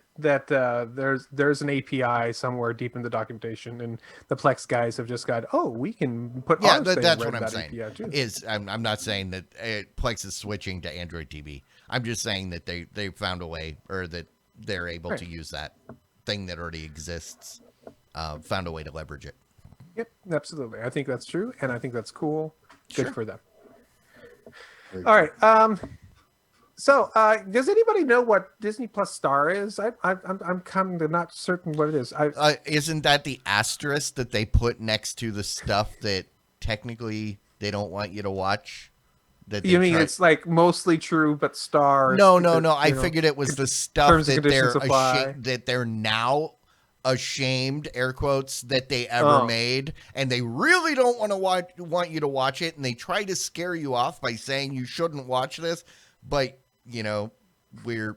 there's an API somewhere deep in the documentation, and the Plex guys have just got, we can put Yeah, ours that's right what I'm that saying. API too. I'm not saying that Plex is switching to Android TV. I'm just saying that they found a way, or that they're able to use that thing that already exists, found a way to leverage it. Yep, absolutely. I think that's true, and I think that's cool. Good Sure. for them. Very All right. So, does anybody know what Disney Plus Star is? I'm kind of not certain what it is. Isn't that the asterisk that they put next to the stuff that technically they don't want you to watch? That You mean try- it's like mostly true, but Star? No. I you know, figured it was the stuff terms and that they're conditions apply. that they're now ashamed, air quotes, that they ever Oh. made, and they really don't want you to watch it, and they try to scare you off by saying you shouldn't watch this, but we're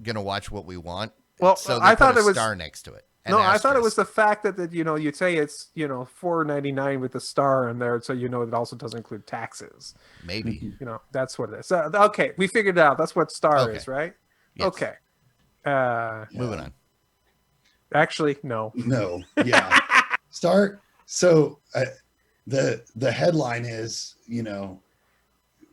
gonna watch what we want. Well, so they I thought put a it was- star next to it. an No, I thought it was asterisk. the fact that you'd say it's $4.99 with the star in there, so it also doesn't include taxes. Maybe. That's what it is. Okay, we figured it out. That's what star Okay. is, right? Yes. Okay. Moving on. Actually, no. No, yeah. Start. So the headline is,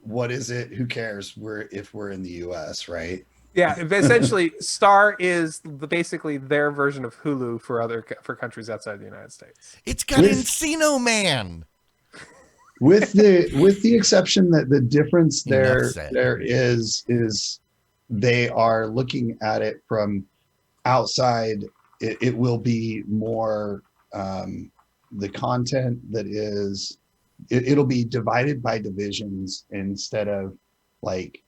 what is it? Who cares? If we're in the U.S., right? Yeah, essentially, Star is basically their version of Hulu for countries outside the United States. It's got With- Encino Man. With the exception that the difference Enough said. there is they are looking at it from outside it will be more the content that is it'll be divided by divisions instead of like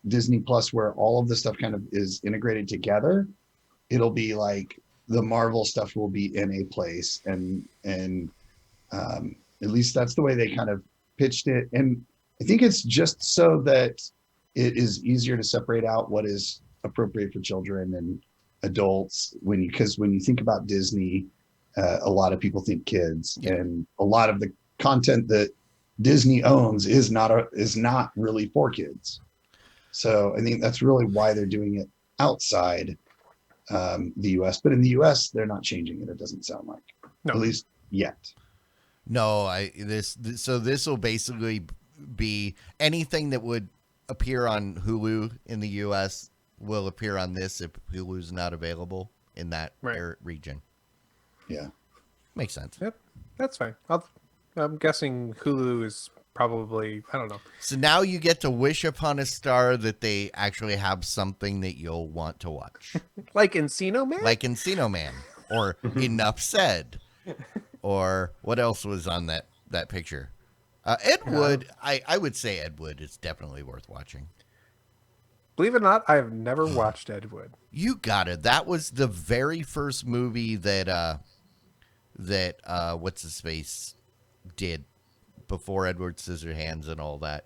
Disney Plus where all of the stuff kind of is integrated together. It'll be like the Marvel stuff will be in a place, and at least that's the way they kind of pitched it. And I think it's just so that it is easier to separate out what is appropriate for children and adults because when you think about Disney, a lot of people think kids, and a lot of the content that Disney owns is not really for kids. So I think that's really why they're doing it outside the US, but in the US they're not changing it. It doesn't sound like, at least yet. No, this will basically be anything that would appear on Hulu in the US will appear on this if Hulu's not available in that region. Yeah. Makes sense. Yep. That's fine. I'm guessing Hulu is probably, I don't know. So now you get to wish upon a star that they actually have something that you'll want to watch. Like Encino Man? Like Encino Man or Enough Said. Or what else was on that picture? Ed Wood, I would say Ed Wood is definitely worth watching. Believe it or not, I have never watched Ed Wood. You got it. That was the very first movie that what's his face did before Edward Scissorhands and all that.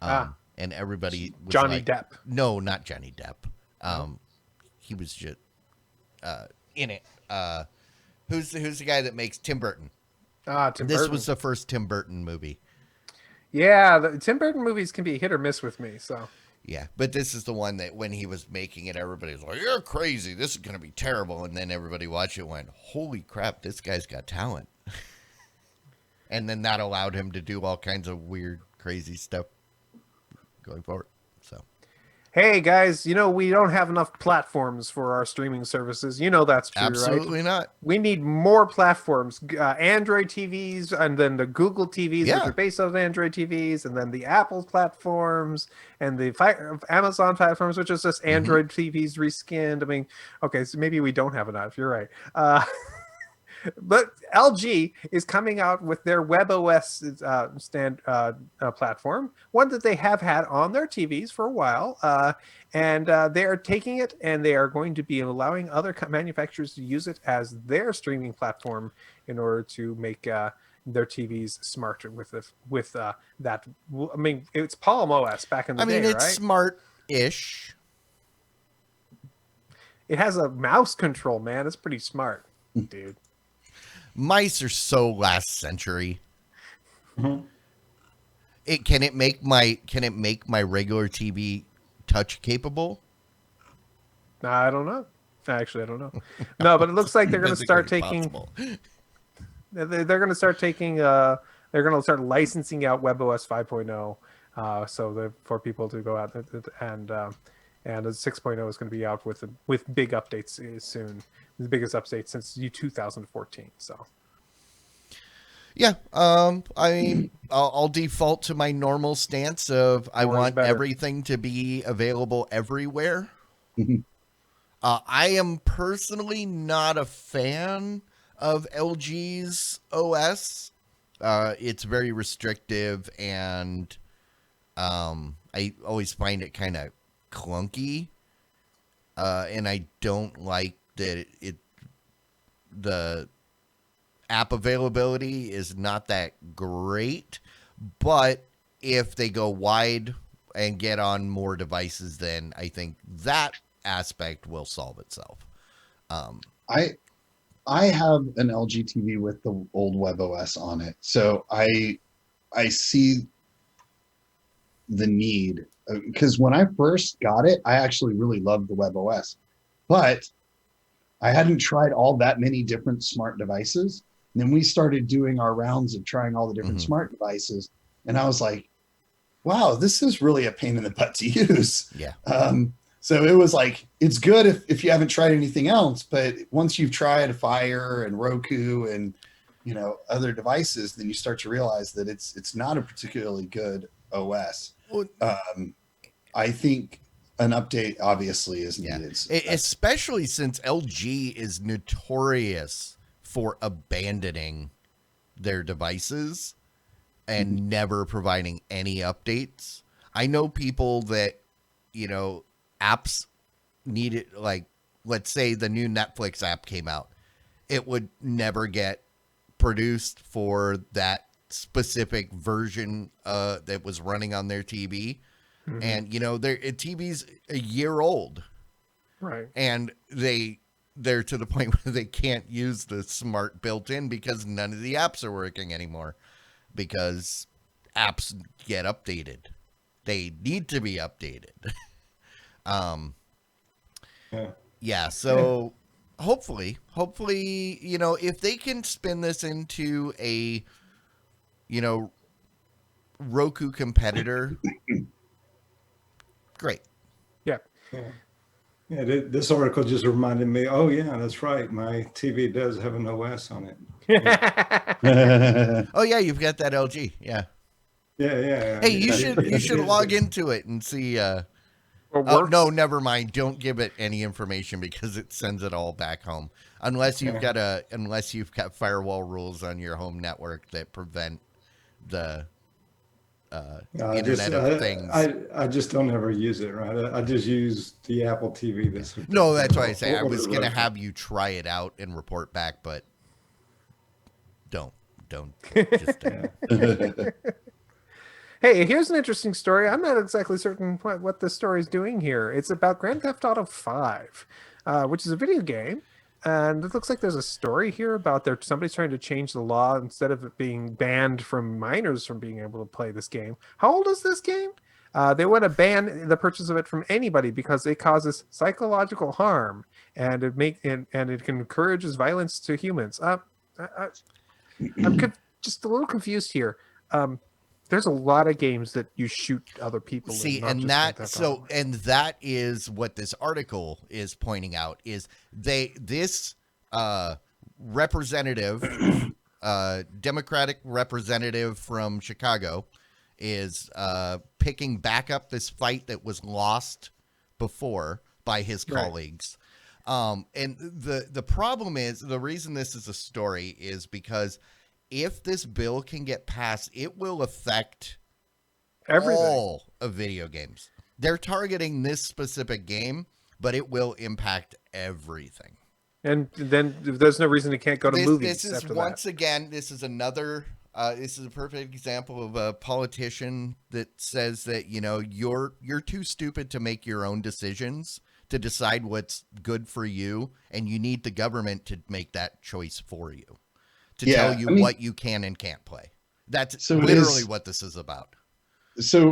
And everybody was Johnny Depp. No, not Johnny Depp. He was just in it. Who's the guy that makes Tim Burton? Tim Burton. This was the first Tim Burton movie. Yeah, the Tim Burton movies can be hit or miss with me, so. Yeah, but this is the one that when he was making it, everybody was like, "You're crazy. This is going to be terrible." And then everybody watched it and went, "Holy crap, this guy's got talent." And then that allowed him to do all kinds of weird, crazy stuff going forward. So, hey guys, we don't have enough platforms for our streaming services. That's true, absolutely right? not. We need more platforms. Android TVs, and then the Google TVs, which are based on Android TVs, and then the Apple platforms, and the Amazon platforms, which is just Android TVs reskinned. I mean, okay, so maybe we don't have enough. You're right. But LG is coming out with their WebOS platform, one that they have had on their TVs for a while, and they are taking it and they are going to be allowing other manufacturers to use it as their streaming platform in order to make their TVs smart with that. I mean, it's Palm OS back in the day, it's right? smart-ish. It has a mouse control, man. It's pretty smart, dude. Mice are so last century. Mhm. Can it make my regular TV touch capable? I don't know. Actually, I don't know. No, but it looks like they're going to start taking. They're going to start taking. They're going to start licensing out WebOS 5.0, so for people to go out and the 6.0 is going to be out with big updates soon. The biggest update since 2014. So, yeah. I mean, I'll default to my normal stance of I want everything to be available everywhere. I am personally not a fan of LG's OS. It's very restrictive, and I always find it kind of clunky, and I don't like that the app availability is not that great. But if they go wide and get on more devices, then I think that aspect will solve itself. I have an LG TV with the old WebOS on it, so I see the need, because when I first got it, I actually really loved the WebOS, but I hadn't tried all that many different smart devices. And then we started doing our rounds of trying all the different smart devices, and I was like, wow, this is really a pain in the butt to use. Yeah. So it was like, it's good if you haven't tried anything else, but once you've tried Fire and Roku and other devices, then you start to realize that it's not a particularly good OS. I think an update obviously is Yeah. needed. Especially since LG is notorious for abandoning their devices and never providing any updates. I know people that, apps needed, like, let's say the new Netflix app came out, it would never get produced for that specific version that was running on their TV. And, their TV's a year old. Right. And they're to the point where they can't use the smart built-in because none of the apps are working anymore, because apps get updated. They need to be updated. Yeah. So hopefully, if they can spin this into a, Roku competitor, great. Yeah. Yeah, this article just reminded me, oh yeah, that's right. My TV does have an OS on it. Oh yeah, you've got that LG. Yeah. Yeah. Hey, you should log into it and see. What Oh works? no, never mind. Don't give it any information because it sends it all back home. Unless you've got firewall rules on your home network that prevent the Internet of Things. I just don't ever use it, right? I just use the Apple TV. No, that's why I say I was gonna have you try it out and report back, but don't. Just Hey, here's an interesting story. I'm not exactly certain what this story is doing here. It's about Grand Theft Auto 5, which is a video game. And it looks like there's a story here about somebody's trying to change the law instead of it being banned from minors from being able to play this game. How old is this game? They want to ban the purchase of it from anybody because it causes psychological harm and it encourages violence to humans. I'm just a little confused here. There's a lot of games that you shoot other people. See, in, that is what this article is pointing out is this representative, Democratic representative from Chicago, is picking back up this fight that was lost before by his colleagues. And the problem is, the reason this is a story is because if this bill can get passed, it will affect everything. All of video games. They're targeting this specific game, but it will impact everything. And then there's no reason it can't go to movies. This is once again, this is another. This is a perfect example of a politician that says that you're too stupid to make your own decisions, to decide what's good for you, and you need the government to make that choice for you, to tell you what you can and can't play. That's literally what this is about. So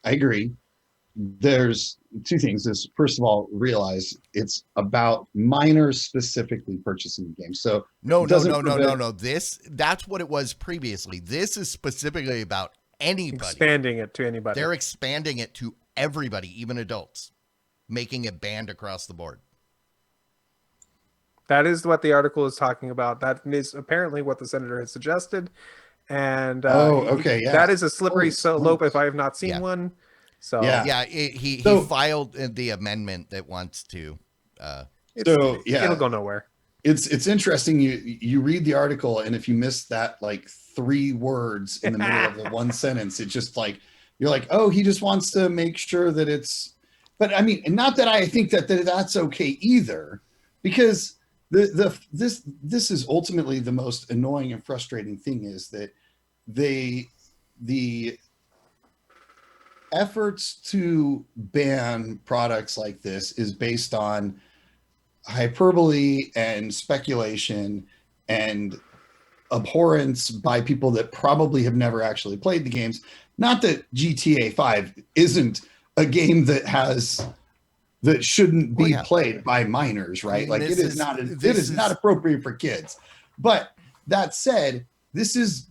I agree. There's two things. First of all, realize it's about minors specifically purchasing the game. So no. That's what it was previously. This is specifically about anybody. Expanding it to anybody. They're expanding it to everybody, even adults, making it banned across the board. That is what the article is talking about. That is apparently what the senator has suggested. And that is a slippery slope if I have not seen one. So he filed the amendment that wants to. It'll go nowhere. It's interesting. You read the article, and if you miss that like 3 words in the middle of the one sentence, it's just like you're like, oh, he just wants to make sure that it's. But I mean, not that I think that's okay either, because this is ultimately the most annoying and frustrating thing is that the efforts to ban products like this is based on hyperbole and speculation and abhorrence by people that probably have never actually played the games. Not that GTA 5 isn't a game that shouldn't be played by minors, right? Like it is not appropriate for kids. But that said, this is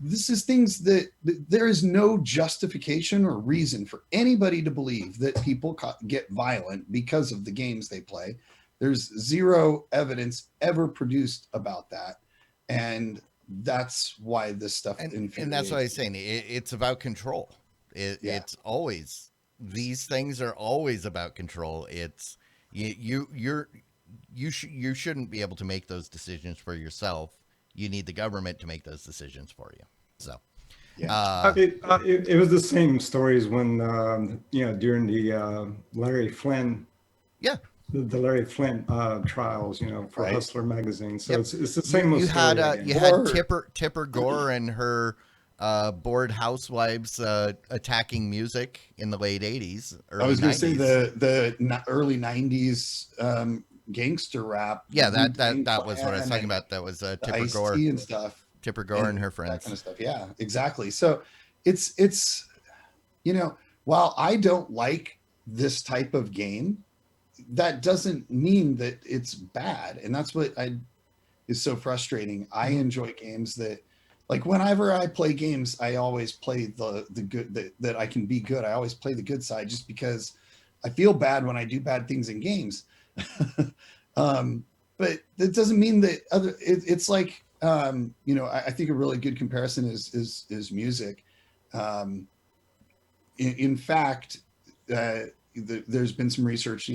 things that there is no justification or reason for anybody to believe that people get violent because of the games they play. There's zero evidence ever produced about that. And that's why this stuff and that's what I was saying. It's about control. It's always these things are always about control. It's you shouldn't be able to make those decisions for yourself. You need the government to make those decisions for you. So, Yeah. It was the same stories when during the Larry Flynn yeah, the Larry Flint trials, for Right. Hustler magazine. So Yep. it's the same you old had story you again. had Tipper Gore and her bored housewives attacking music in the late 80s, early I was going to 90s. say the early 90s gangster rap. Yeah, that Wu-Tang was what I was Clan talking and about. That was Tipper Ice-T Gore. and stuff. Tipper Gore and her That friends. kind of stuff. Yeah, exactly. So it's while I don't like this type of game, that doesn't mean that it's bad. And that's what is so frustrating. I enjoy games that, like, whenever I play games, I always play the good that I can be good. I always play the good side just because I feel bad when I do bad things in games. But that doesn't mean that it's like, I think a really good comparison is music. In fact, there's been some research,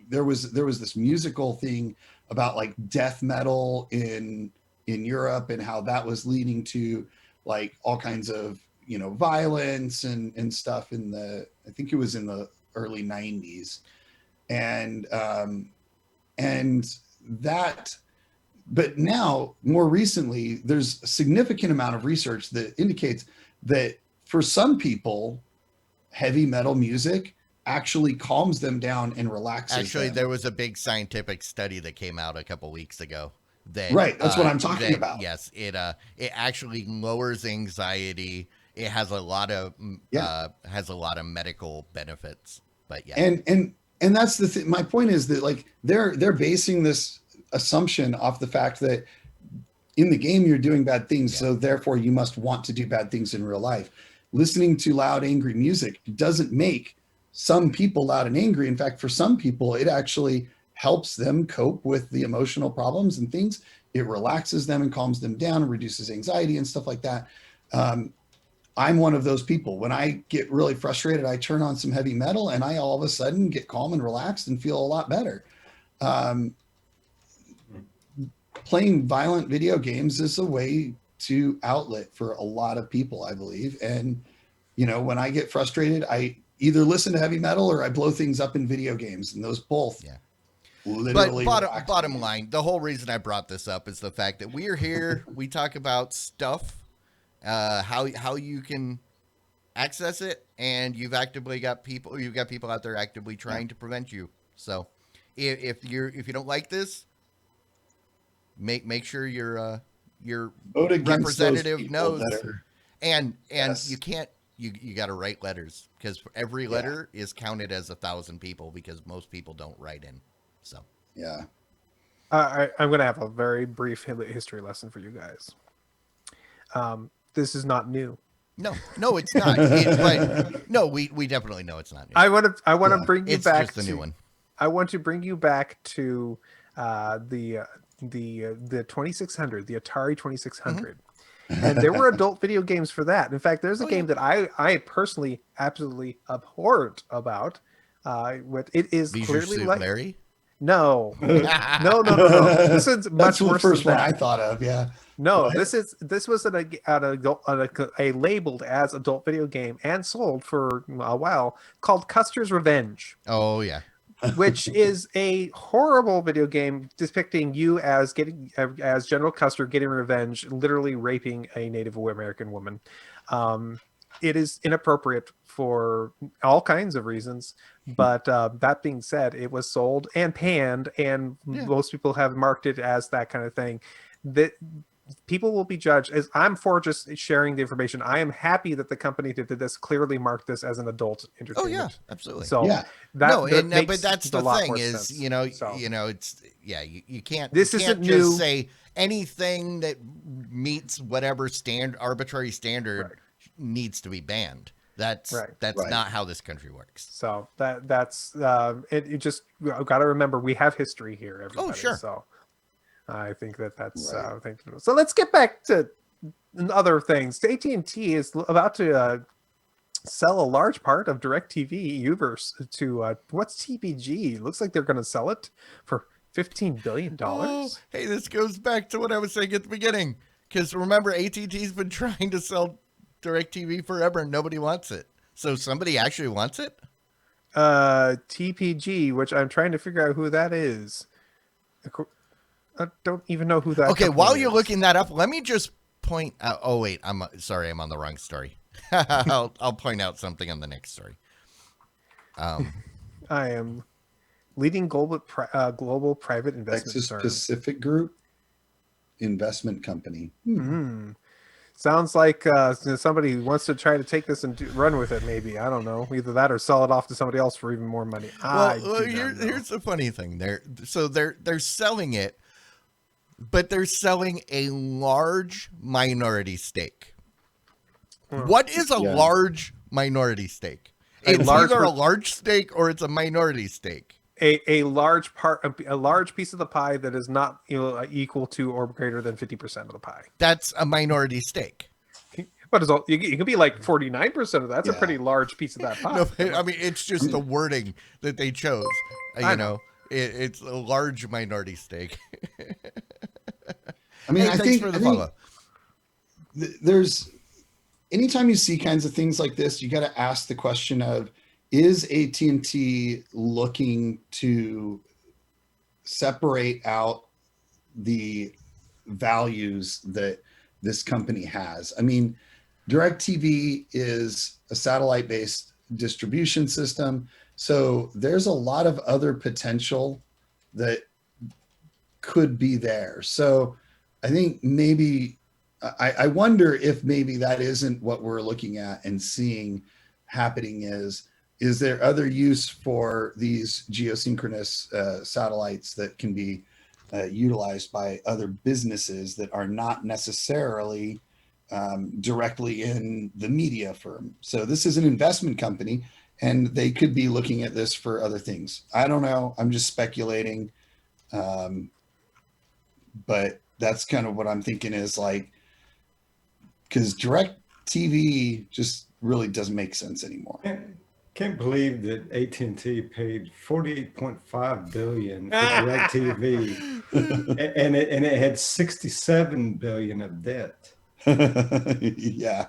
there was this musical thing about like death metal in Europe and how that was leading to like all kinds of, violence and stuff I think it was in the early 90s. And that, but now more recently, there's a significant amount of research that indicates that for some people, heavy metal music actually calms them down and relaxes Actually, them. there was a big scientific study that came out a couple weeks ago. Right, that's what I'm talking about. Yes, it actually lowers anxiety. It has a lot of medical benefits. But yeah, and that's the thing. My point is that like they're basing this assumption off the fact that in the game you're doing bad things, so therefore you must want to do bad things in real life. Listening to loud, angry music doesn't make some people loud and angry. In fact, for some people, it actually helps them cope with the emotional problems and things. It relaxes them and calms them down and reduces anxiety and stuff like that. I'm one of those people. When I get really frustrated, I turn on some heavy metal and I all of a sudden get calm and relaxed and feel a lot better. Playing violent video games is a way to outlet for a lot of people, I believe. And, when I get frustrated, I either listen to heavy metal or I blow things up in video games, and those both literally. But bottom line, the whole reason I brought this up is the fact that we are here. We talk about stuff, how you can access it, and you've got people out there actively trying to prevent you. So if you don't like this, make sure your representative knows. And Yes. you can't. You got to write letters, because every letter is counted as 1,000 people, because most people don't write in. So Yeah. I'm going to have a very brief history lesson for you guys. This is not new. no, it's not. But no, we definitely know it's not new. I want to bring you It's back just a new one. I want to bring you back to the 2600, the Atari 2600. And there were adult video games for that. In fact, there's a game that I personally absolutely abhorrent about. What it is Leisure clearly Suit like Larry? no. This is much That's the worse first than one I that. thought of. Yeah. No, What? this was a labeled as adult video game and sold for a while, called Custer's Revenge, Oh yeah. which is a horrible video game depicting you as General Custer getting revenge, literally raping a Native American woman. It is inappropriate for all kinds of reasons, but that being said, it was sold and panned, and most people have marked it as that kind of thing. That people will be judged. As I'm for just sharing the information. I am happy that the company that did this clearly marked this as an adult entertainment. Oh yeah, absolutely. So Yeah. but that's the a lot thing more is, sense. it's you can't. This you can't isn't just new. say anything that meets whatever arbitrary standard needs to be banned. That's Right. not how this country works. So that's it. You just got to remember we have history here, everybody. Oh, sure. So I think that's Right. so let's get back to other things. AT&T is about to sell a large part of DirecTV universe to what's TPG? Looks like they're going to sell it for $15 billion. Oh, hey, this goes back to what I was saying at the beginning. Because remember, AT&T's been trying to sell DirecTV forever and nobody wants it. So somebody actually wants it? TPG, which I'm trying to figure out who that is. I don't even know who that Okay, company while you're is. looking that up, let me just point out. Oh, wait, I'm sorry, I'm on the wrong story. I'll point out something on the next story. I am leading global private investment Texas firm. Pacific Group investment company. Sounds like somebody who wants to try to take this and run with it. Maybe, I don't know. Either that or sell it off to somebody else for even more money. Well, here's the funny thing. They're selling it, but they're selling a large minority stake. What is a Yeah. large minority stake? A It's large either a large stake or it's a minority stake. a large piece of the pie that is not equal to or greater than 50% of the pie. That's a minority stake. But you can be like 49% of that. That's a Yeah. pretty large piece of that pie. No, I mean, it's just the wording that they chose. I You know. know, it's a large minority stake. I mean, Hey, I thanks think, for the I think follow. there's anytime you see kinds of things like this, you got to ask the question of, is AT&T looking to separate out the values that this company has? I mean, DirecTV is a satellite-based distribution system, so there's a lot of other potential that could be there. So I think maybe I wonder if maybe that isn't what we're looking at and seeing happening. Is there other use for these geosynchronous satellites that can be utilized by other businesses that are not necessarily directly in the media firm? So this is an investment company, and they could be looking at this for other things. I don't know. I'm just speculating. But that's kind of what I'm thinking is like, because Direct TV just really doesn't make sense anymore. Can't believe that AT&T paid $48.5 billion for DirecTV, and it had $67 billion of debt. Yeah.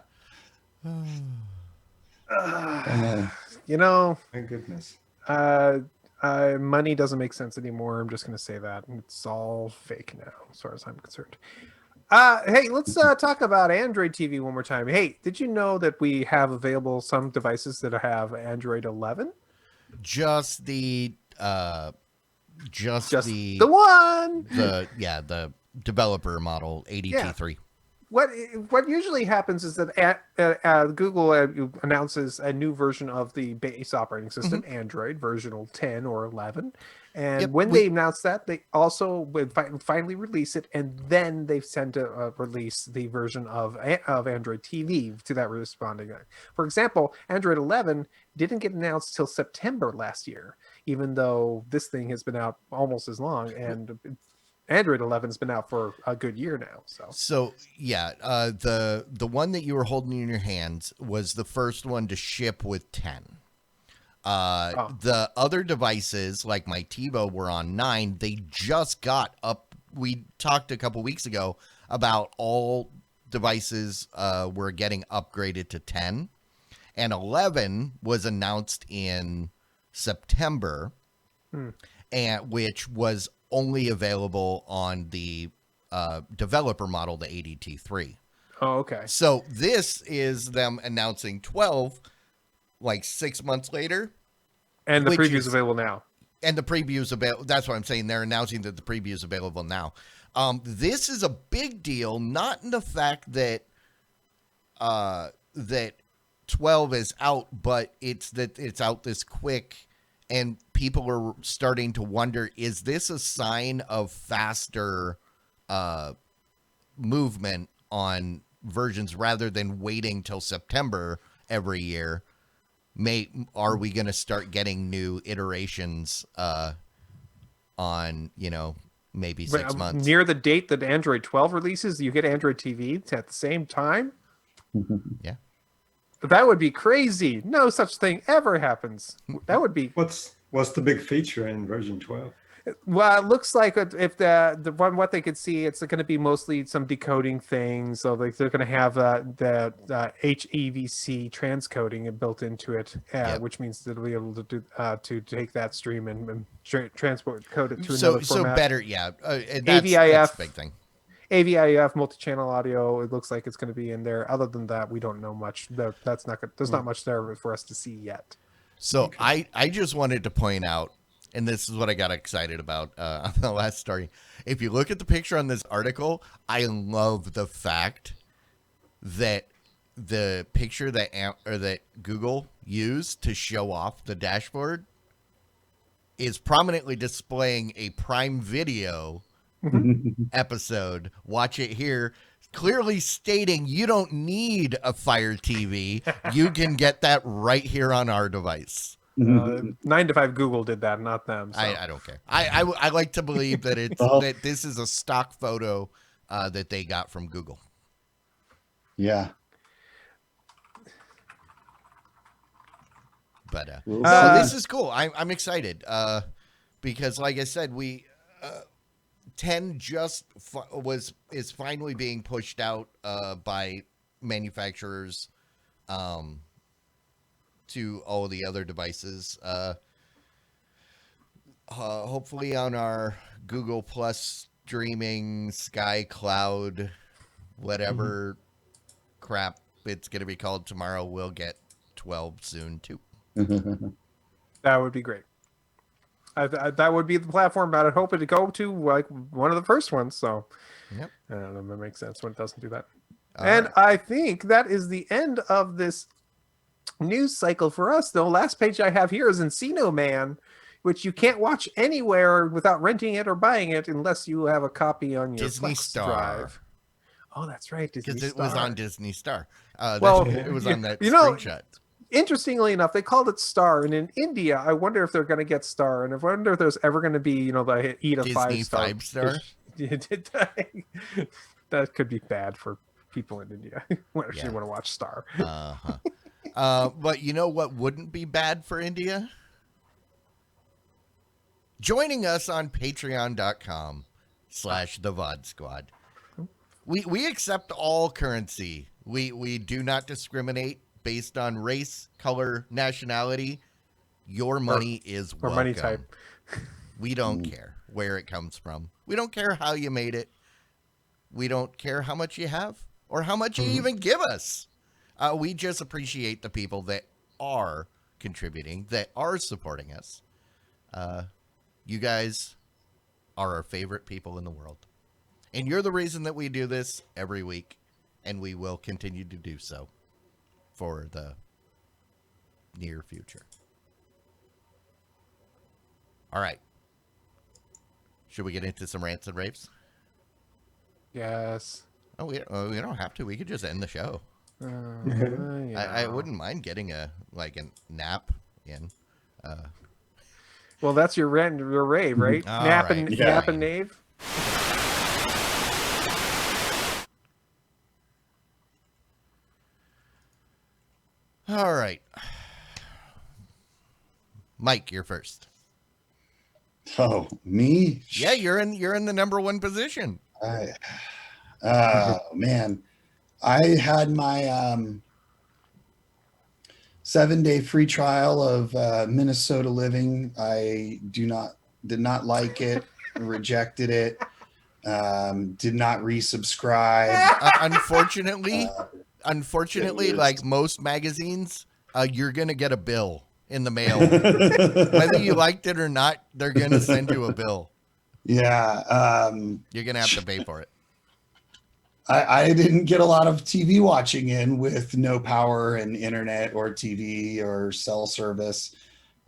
My goodness. Money doesn't make sense anymore. I'm just going to say that. It's all fake now, as far as I'm concerned. Hey, let's talk about Android TV one more time. Hey, did you know that we have available some devices that have Android 11? Just the Just the one. The developer model ADT3. What usually happens is that Google announces a new version of the base operating system, Android version 10 or 11, and when they announce that, they also would finally release it, and then they tend to release the version of Android TV to that responding. For example, Android 11 didn't get announced till September last year, even though this thing has been out almost as long, and Android 11 has been out for a good year now. So yeah, the one that you were holding in your hands was the first one to ship with 10. The other devices like my TiVo were on 9. They just got up. We talked a couple weeks ago about all devices were getting upgraded to 10, and 11 was announced in September, and which was only available on the developer model, the ADT3. Oh, okay. So this is them announcing 12 like 6 months later. And the which preview is is available now. And the preview is available. That's what I'm saying. They're announcing that the preview is available now. This is a big deal, not in the fact that that 12 is out, but it's that it's out this quick, and people are starting to wonder, is this a sign of faster movement on versions rather than waiting till September every year? Are we going to start getting new iterations on, maybe 6 months? Near the date that Android 12 releases, you get Android TV at the same time? Yeah. That would be crazy. No such thing ever happens. That would be What's the big feature in version 12? well. It looks like if the one what they could see, it's going to be mostly some decoding things. So they're going to have the HEVC transcoding built into it, Yep. which means they'll be able to do to take that stream and transport code it to So another format. better, yeah. And that's AVIF. the big thing. AVIF multi-channel audio. It looks like it's going to be in there. Other than that, we don't know much. That's not good. There's not much there for us to see yet. So I just wanted to point out, and this is what I got excited about on the last story. If you look at the picture on this article, I love the fact that the picture that Google used to show off the dashboard is prominently displaying a Prime Video episode. Watch it here. Clearly stating you don't need a Fire TV. You can get that right here on our device. 9 to 5 Google did that, not them. So. I don't care. I like to believe that it's Well- that this is a stock photo that they got from Google. Yeah. But We'll so see. this is cool. I'm excited because, like I said, 10 is finally being pushed out by manufacturers to all the other devices. Hopefully on our Google Plus streaming, Sky Cloud, whatever crap it's going to be called tomorrow, we'll get 12 soon too. That would be great. That would be the platform I'd hope it to go to, like one of the first ones. So, Yep. I don't know if it makes sense when it doesn't do that. All And right. I think that is the end of this news cycle for us. The last page I have here is Encino Man, which you can't watch anywhere without renting it or buying it unless you have a copy on your Disney Flex Star. Drive. Oh, that's right, Disney Because it Star. was on Disney Star. Well, It was on that you know, screenshot. Interestingly enough, they called it Star, and in India, I wonder if they're going to get Star, and I wonder if there's ever going to be, the eat a Disney 5-star. 5-star? That could be bad for people in India who actually Yeah. want to watch Star. But you know what wouldn't be bad for India? Joining us on patreon.com/the VOD Squad. We accept all currency. We do not discriminate based on race, color, nationality. Your money is or welcome. money type. We don't care where it comes from. We don't care how you made it. We don't care how much you have or how much you even give us. We just appreciate the people that are contributing, that are supporting us. You guys are our favorite people in the world. And you're the reason that we do this every week, and we will continue to do so for the near future. All right. Should we get into some rants and raves? Yes. Oh, we don't have to. We could just end the show. Yeah. I wouldn't mind getting a nap in. Well, that's your rant, your rave, right? All Nap right, and yeah. Nap and Nave. All right. Mike, you're first. Oh, me? Yeah, you're in the number one position. Man, I had my 7-day free trial of Minnesota Living. I did not like it, rejected it, did not resubscribe. Unfortunately, It was- like most magazines, you're gonna get a bill in the mail. Whether you liked it or not, they're gonna send you a bill. Yeah. You're gonna have to pay for it. I didn't get a lot of TV watching in with no power and internet or TV or cell service.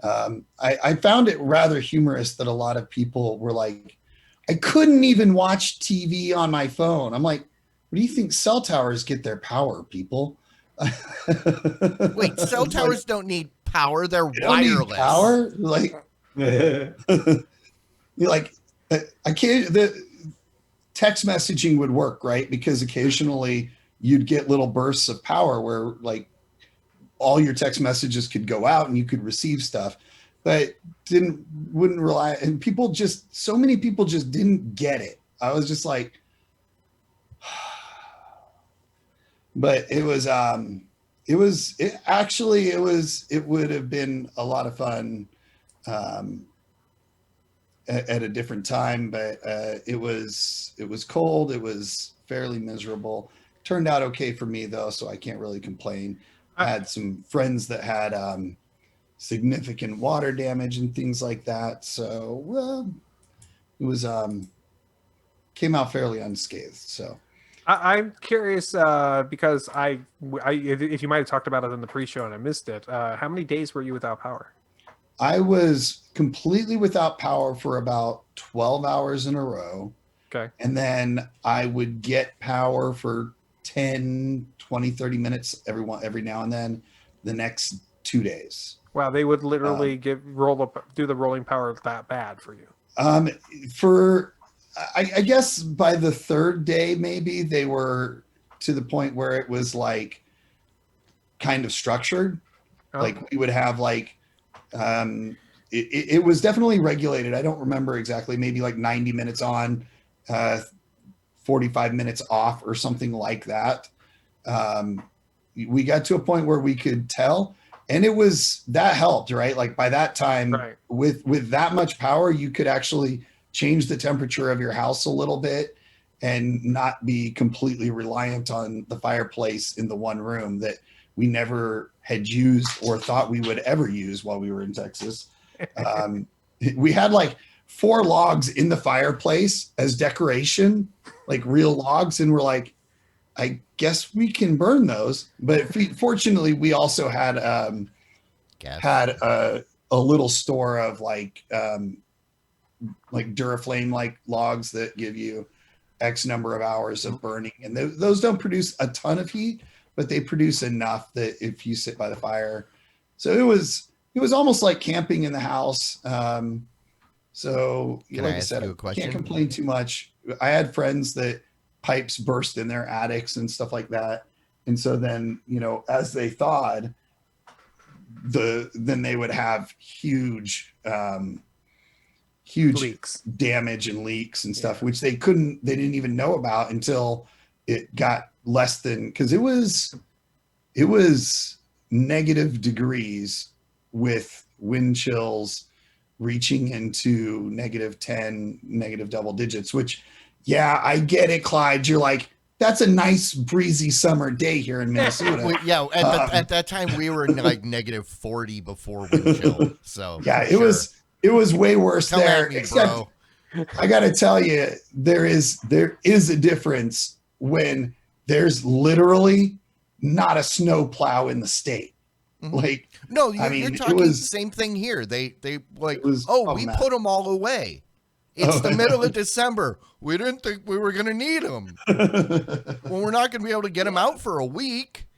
I found it rather humorous that a lot of people were like, I couldn't even watch TV on my phone. I'm like, what do you think cell towers get their power, people? Wait, cell It's towers like, don't need power. They're they don't need wireless. power? Like, I can't. The text messaging would work, right? Because occasionally you'd get little bursts of power where, like, all your text messages could go out and you could receive stuff, but wouldn't rely. And so many people just didn't get it. I was just like, but it would have been a lot of fun at a different time, but it was cold. It was fairly miserable. Turned out okay for me though, so I can't really complain. I had some friends that had significant water damage and things like that, so it was came out fairly unscathed. So I'm curious because if you might have talked about it in the pre-show and I missed it, how many days were you without power? I was completely without power for about 12 hours in a row. Okay. And then I would get power for 10, 20, 30 minutes every now and then the next 2 days. Wow, they would literally do the rolling power that bad for you. I guess by the third day, maybe they were to the point where it was like kind of structured. Oh. Like we would have like, it was definitely regulated. I don't remember exactly, maybe like 90 minutes on, 45 minutes off or something like that. We got to a point where we could tell, and that helped, right? Like by that time, right, with that much power, you could actually change the temperature of your house a little bit and not be completely reliant on the fireplace in the one room that we never had used or thought we would ever use while we were in Texas. We had like 4 logs in the fireplace as decoration, like real logs. And we're like, I guess we can burn those. But fortunately, we also had a little store of like Duraflame like logs that give you X number of hours of burning. And those don't produce a ton of heat, but they produce enough that if you sit by the fire. So it was almost like camping in the house. So like I said, I can't complain too much. I had friends that pipes burst in their attics and stuff like that. And so then, as they thawed, then they would have huge leaks, damage and leaks and stuff, which they didn't even know about until it got less than, because it was negative degrees with wind chills reaching into -10, negative double digits, which, yeah, I get it, Clyde. You're like, that's a nice breezy summer day here in Minnesota. Yeah, at that time we were like -40 before wind chill. So yeah, it was way worse. Come there. At me, except bro. I got to tell you, there is a difference when there's literally not a snow plow in the state. Mm-hmm. Like, no, you're talking the same thing here. They like, we put them all away. It's the middle of December. We didn't think we were going to need them. Well, we're not going to be able to get them out for a week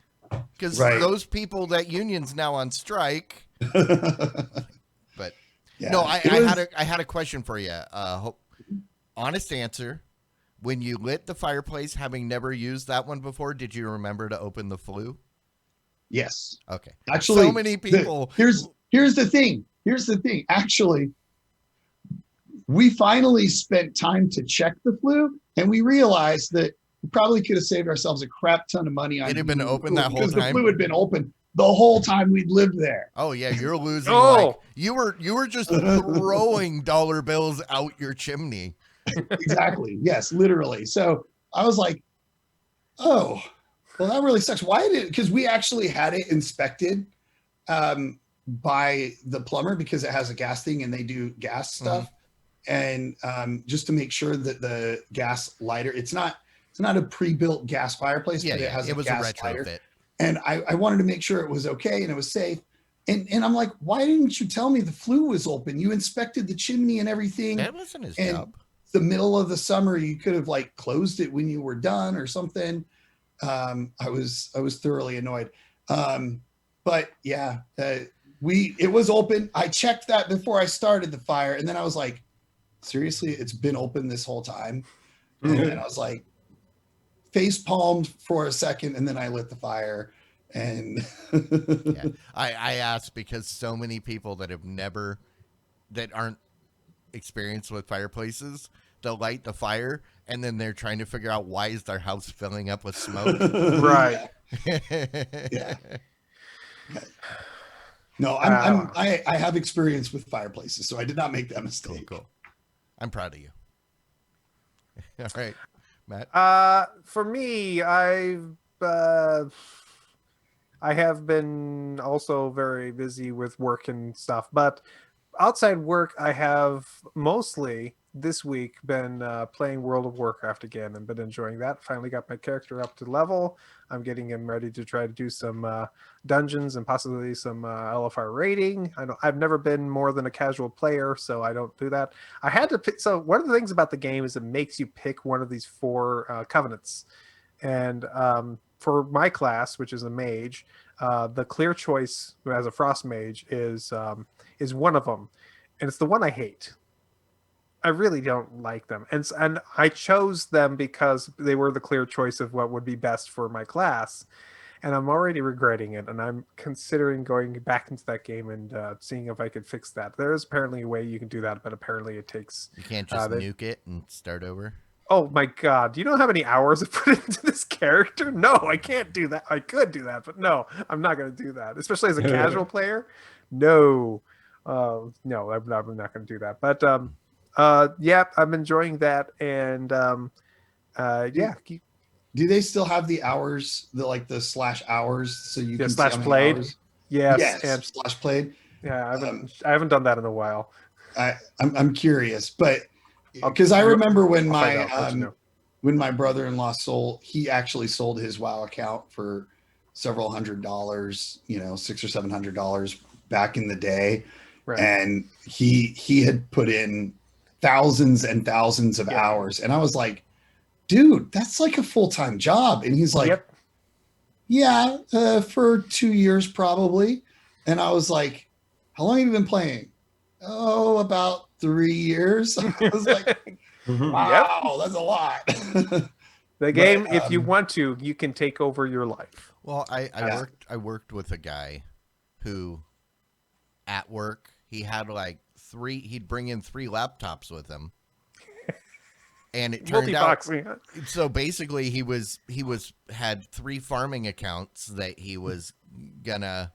because those people, that union's now on strike. But yeah, no, I had a question for you. Honest answer. When you lit the fireplace, having never used that one before, did you remember to open the flue? Yes. Okay. Actually, so many people. Here's the thing. Actually, we finally spent time to check the flue, and we realized that we probably could have saved ourselves a crap ton of money on it. It had been open that whole time. Because the flue had been open the whole time we'd lived there. Oh yeah, you're losing. Like, you were just throwing dollar bills out your chimney. Exactly. Yes, literally. So I was like, oh, well, that really sucks. Why did it? Because we actually had it inspected by the plumber, because it has a gas thing and they do gas stuff. And just to make sure that the gas lighter, it's not a pre-built gas fireplace, but it has a gas lighter. And I wanted to make sure it was okay and it was safe. And I'm like, why didn't you tell me the flue was open? You inspected the chimney and everything. That wasn't his job. The middle of the summer, you could have like closed it when you were done or something. I was thoroughly annoyed. But yeah, it was open. I checked that before I started the fire, and then I was like, seriously, it's been open this whole time. And then I was like, face palmed for a second, and then I lit the fire. And Yeah. I asked because so many people that aren't experienced with fireplaces, they'll light the fire and then they're trying to figure out why is their house filling up with smoke. Right. Yeah. No, Uh, I have experience with fireplaces, so I did not make that Cool, mistake. cool. I'm proud of you. All right, Matt. For me, I have been also very busy with work and stuff, but outside work, I have mostly this week been playing World of Warcraft again and been enjoying that. Finally got my character up to level. I'm getting him ready to try to do some dungeons and possibly some LFR raiding. I've never been more than a casual player, so I don't do that. I had to pick. So one of the things about the game is it makes you pick one of these four covenants, and for my class, which is a mage, the clear choice as a frost mage is one of them, and it's the one I hate. I really don't like them, and I chose them because they were the clear choice of what would be best for my class, and I'm already regretting it, and I'm considering going back into that game and seeing if I could fix that. There is apparently a way you can do that, but apparently it takes. You can't just nuke it and start over. Oh my god, do you know how many hours I put into this character? No, I can't do that. I could do that, but no, I'm not going to do that, especially as a casual player. No. No, I'm not going to do that. But yeah, I'm enjoying that, and yeah. Do they still have the hours, the slash hours, so you can slash see how many played? hours? Yes, and slash played. Yeah, I haven't done that in a while. I'm curious, but because I remember when my brother-in-law he actually sold his WoW account for several $100s, $600 or $700 back in the day. Right. And he had put in thousands and thousands of hours. And I was like, dude, that's like a full-time job. And he's like, yeah, for 2 years probably. And I was like, how long have you been playing? Oh, about 3 years. I was like, wow, that's a lot. The game, if you want to, you can take over your life. Well, I worked with a guy who at work, he had he'd bring in 3 laptops with him. And it turned out, so basically he had 3 farming accounts that he was building up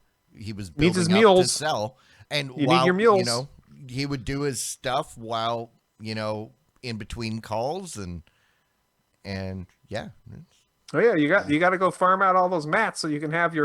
to sell. And while, need your meals. He would do his stuff while, in between calls and yeah. Oh yeah, you got to go farm out all those mats so you can have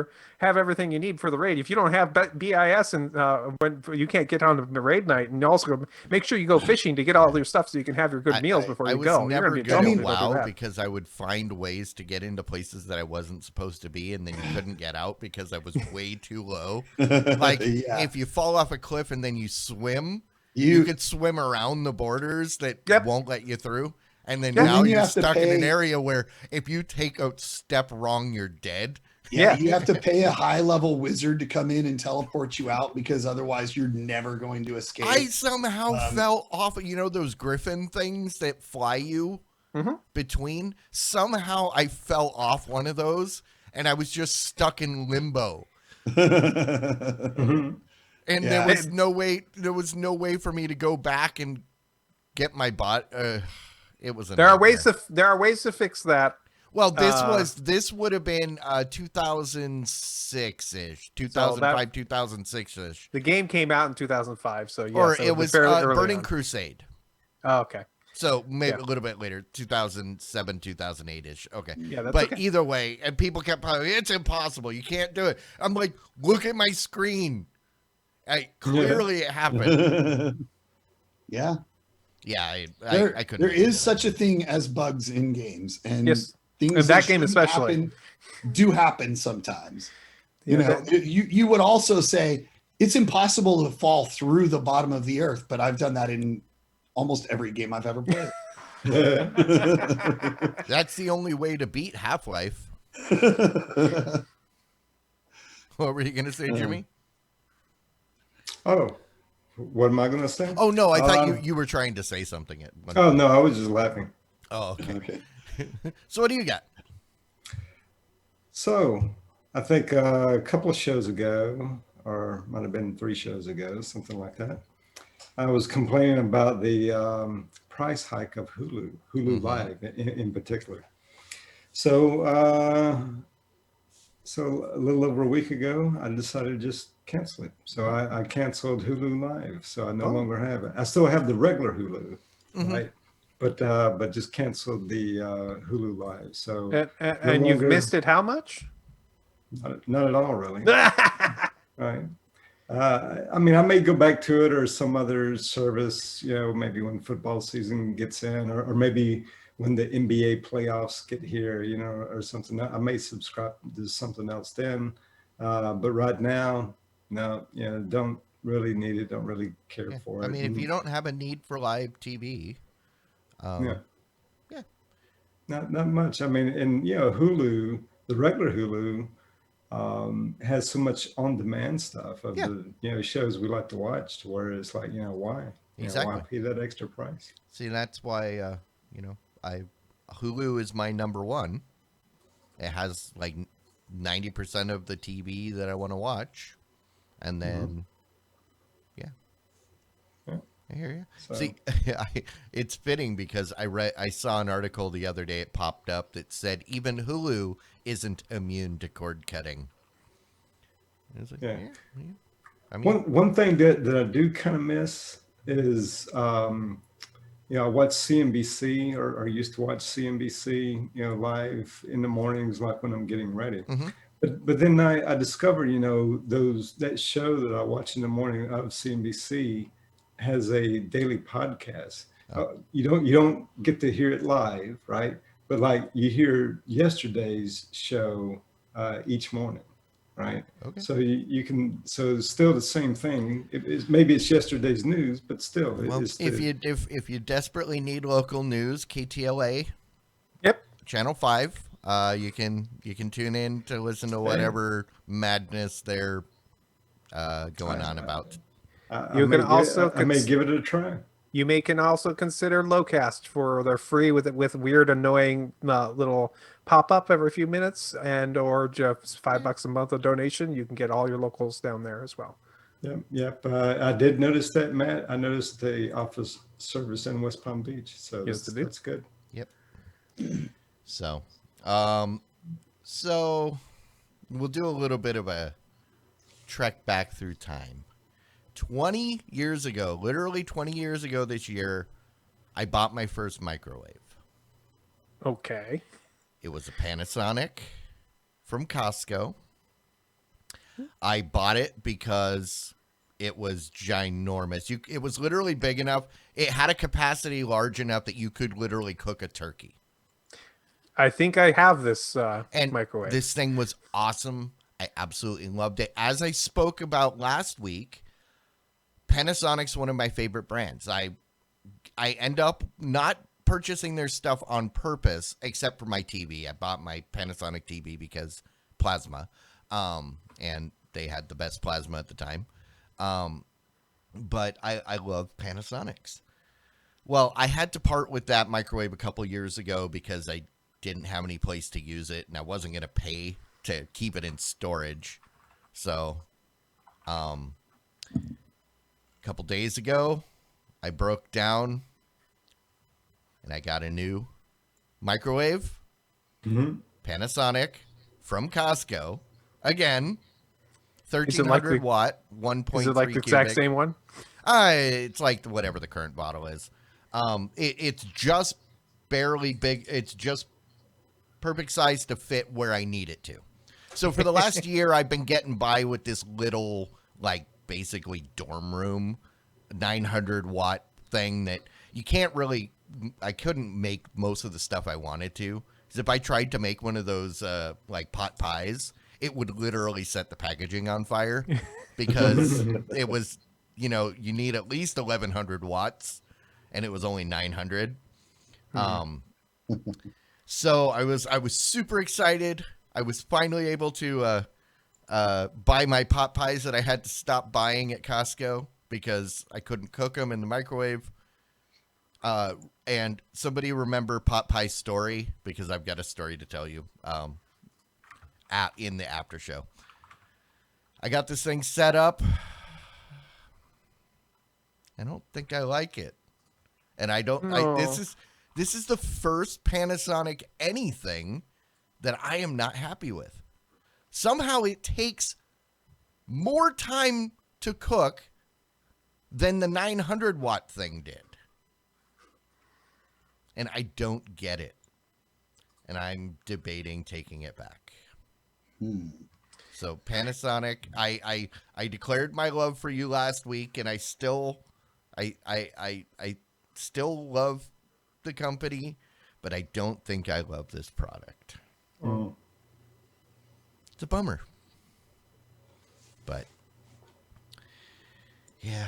everything you need for the raid. If you don't have BIS and when you can't get on the raid night, and also make sure you go fishing to get all your stuff so you can have your good meals before you go. I was never good at WoW because I would find ways to get into places that I wasn't supposed to be, and then you couldn't get out because I was way too low. If you fall off a cliff and then you swim, you could swim around the borders that won't let you through. And then now you're stuck in an area where if you take a step wrong, you're dead. Yeah, you have to pay a high-level wizard to come in and teleport you out because otherwise you're never going to escape. I somehow fell off, those griffin things that fly you between? Somehow I fell off one of those, and I was just stuck in limbo. And there was no way for me to go back and get my bot. It was there are ways to fix that. Well, this would have been 2006-ish, 2005, 2006-ish. The game came out in 2005, so or it was Burning Crusade. Oh, okay. So maybe a little bit later, 2007, 2008-ish. Okay. Yeah, that's but either way, and people kept probably, it's impossible. You can't do it. I'm like, look at my screen. Clearly it happened. Yeah. Yeah, I couldn't. There is such a thing as bugs in games, and things in that game especially do happen sometimes. You would also say it's impossible to fall through the bottom of the earth, but I've done that in almost every game I've ever played. That's the only way to beat Half-Life. What were you going to say, Jimmy? Oh. What am I going to say? Oh, no, I thought you were trying to say something. Oh, no, I was just laughing. Oh, okay. So what do you got? So I think a couple of shows ago, or might have been 3 shows ago, something like that. I was complaining about the price hike of Hulu Mm-hmm. Live in particular. So, so a little over a week ago, I decided to just cancel it. So I canceled Hulu Live. So I no Oh. longer have it. I still have the regular Hulu, Mm-hmm. right? But just canceled the Hulu Live. So no And you've longer, missed it how much? not at all, really. Right. I mean, I may go back to it or some other service, maybe when football season gets in, or maybe when the NBA playoffs get here, or something. I may subscribe to something else then. But right now, no, don't really need it. Don't really care Yeah. for I it. mean, if you And, don't have a need for live TV, yeah, yeah. not much. I mean, and Hulu, the regular Hulu, has so much on-demand stuff of Yeah. the shows we like to watch, to where it's like, why why Exactly. pay that extra price? See, that's why I Hulu is my number one. It has like 90% of the TV that I want to watch, and then yeah, Yeah. I hear you. So See, it's fitting because I saw an article the other day. It popped up that said even Hulu isn't immune to cord cutting. And it's like, Yeah. yeah. I mean, one thing that I do kind of miss is I watch CNBC, or used to watch CNBC live in the mornings, like when I'm getting ready. mhm. But then I discovered, that show that I watch in the morning of CNBC has a daily podcast. Oh. You don't get to hear it live, right? But like you hear yesterday's show each morning, right? Okay. So you can. So it's still the same thing. Maybe it's yesterday's news, but still, Well, it's if you desperately need local news, KTLA Yep. Channel 5. You can tune in to listen to whatever madness they're going on about. You can also I may give it a try. You can also consider Lowcast for they're free with weird, annoying little pop up every few minutes, or just $5 a month of donation. You can get all your locals down there as well. Yep. I did notice that, Matt. I noticed the office service in West Palm Beach, so Yes, they do. that's good. Yep. So, so we'll do a little bit of a trek back through time. 20 years ago, literally 20 years ago this year, I bought my first microwave. Okay. It was a Panasonic from Costco. I bought it because it was ginormous. It was literally big enough. It had a capacity large enough that you could literally cook a turkey. I think I have this And microwave. this thing was awesome. I absolutely loved it. As I spoke about last week, Panasonic's one of my favorite brands. I end up not purchasing their stuff on purpose, except for my TV. I bought my Panasonic TV because plasma, and they had the best plasma at the time. But I love Panasonics. Well, I had to part with that microwave a couple years ago because I didn't have any place to use it, and I wasn't going to pay to keep it in storage. So, a couple days ago, I broke down and I got a new microwave, Panasonic from Costco. Again, 1300 watt, 1.3 Is it like the cubic. exact same one? It's like whatever the current bottle is. It's just barely big. It's just perfect size to fit where I need it to. So for the last year, I've been getting by with this little, like, basically dorm room 900 watt thing that you can't really. I couldn't make most of the stuff I wanted to. Because if I tried to make one of those like pot pies, it would literally set the packaging on fire because it was, you need at least 1100 watts and it was only 900. So I was super excited. I was finally able to buy my pot pies that I had to stop buying at Costco because I couldn't cook them in the microwave. And somebody remember Pot Pie Story? Because I've got a story to tell you. in the after show. I got this thing set up. I don't think I like it. And I don't, No. this is the first Panasonic anything that I am not happy with. Somehow it takes more time to cook than the 900 watt thing did. And I don't get it. And I'm debating taking it back. So Panasonic, I declared my love for you last week, and I still love the company, but I don't think I love this product. Oh. It's a bummer. But yeah.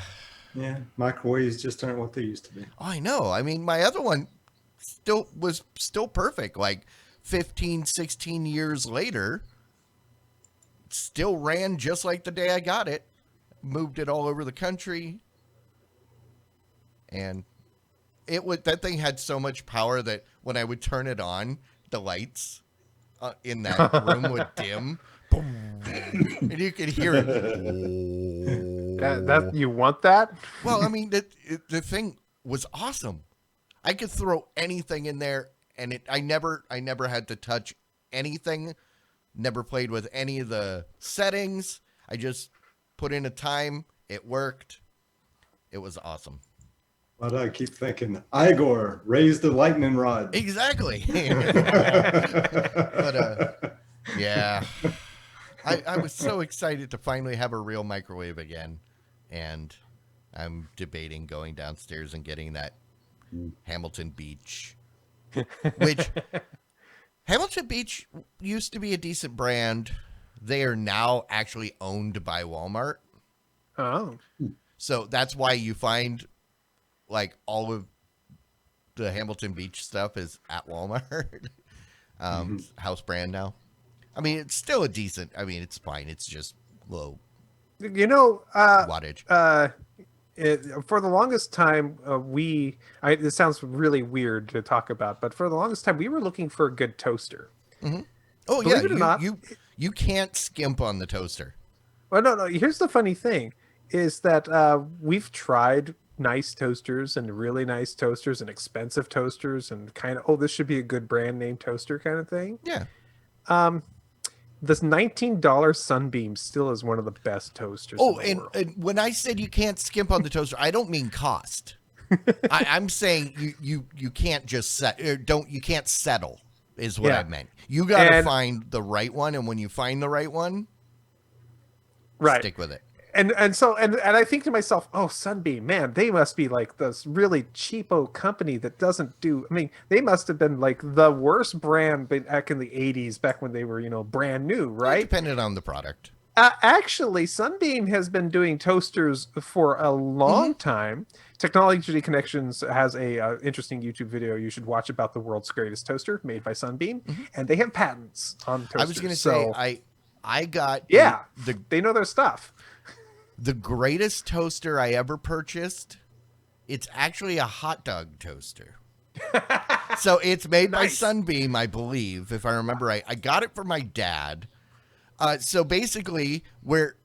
Yeah, microwaves just aren't what they used to be. Oh, I know. I mean, my other one was still perfect. Like 15, 16 years later, still ran just like the day I got it. Moved it all over the country. And that thing had so much power that when I would turn it on, the lights in that room would dim. Boom. And you could hear it. That you want that? Well, I mean, the thing was awesome. I could throw anything in there, and I never had to touch anything. Never played with any of the settings. I just put in a time. It worked. It was awesome. But I keep thinking, Igor, raise the lightning rod. Exactly. But yeah, I was so excited to finally have a real microwave again, and I'm debating going downstairs and getting that Hamilton Beach, which Hamilton Beach used to be a decent brand. They are now actually owned by Walmart. Oh. So that's why you find like all of the Hamilton Beach stuff is at Walmart. House brand now. I mean, it's still it's fine. It's just low You know, wattage. for the longest time, this sounds really weird to talk about, but for the longest time, we were looking for a good toaster. Oh believe yeah, it or not- you can't skimp on the toaster. Well, no. Here's the funny thing: is that we've tried nice toasters and really nice toasters and expensive toasters and kind of this should be a good brand name toaster kind of thing. Yeah. This $19 Sunbeam still is one of the best toasters. Oh, in the world. and when I said you can't skimp on the toaster, I don't mean cost. I'm saying you can't just you can't settle is what Yeah. I meant. You got to And- find the right one, and when you find the right one, right. stick with it. And I think to myself, oh, Sunbeam, man, they must be like this really cheapo company that doesn't do. I mean, they must have been like the worst brand back in the '80s, back when they were brand new, right? Depending on the product. Actually, Sunbeam has been doing toasters for a long time. Technology Connections has a interesting YouTube video you should watch about the world's greatest toaster made by Sunbeam, and they have patents on toasters. I was going to say I got they know their stuff. The greatest toaster I ever purchased. It's actually a hot dog toaster. So it's made by Nice. Sunbeam, I believe, if I remember right. I got it for my dad. So basically, where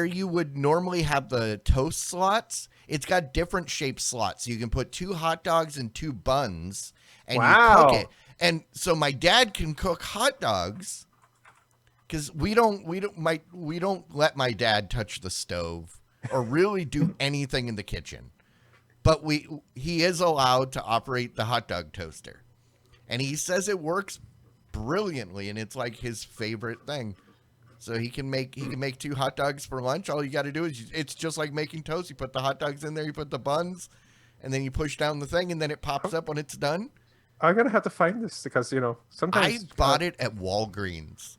you would normally have the toast slots, it's got different shaped slots. So you can put 2 hot dogs and 2 buns, and you cook it. And so my dad can cook hot dogs. Because we don't let my dad touch the stove or really do anything in the kitchen, but he is allowed to operate the hot dog toaster, and he says it works brilliantly, and it's like his favorite thing. So he can make 2 hot dogs for lunch. All you got to do is it's just like making toast. You put the hot dogs in there, you put the buns, and then you push down the thing, and then it pops up when it's done. I'm gonna have to find this because sometimes I bought it at Walgreens.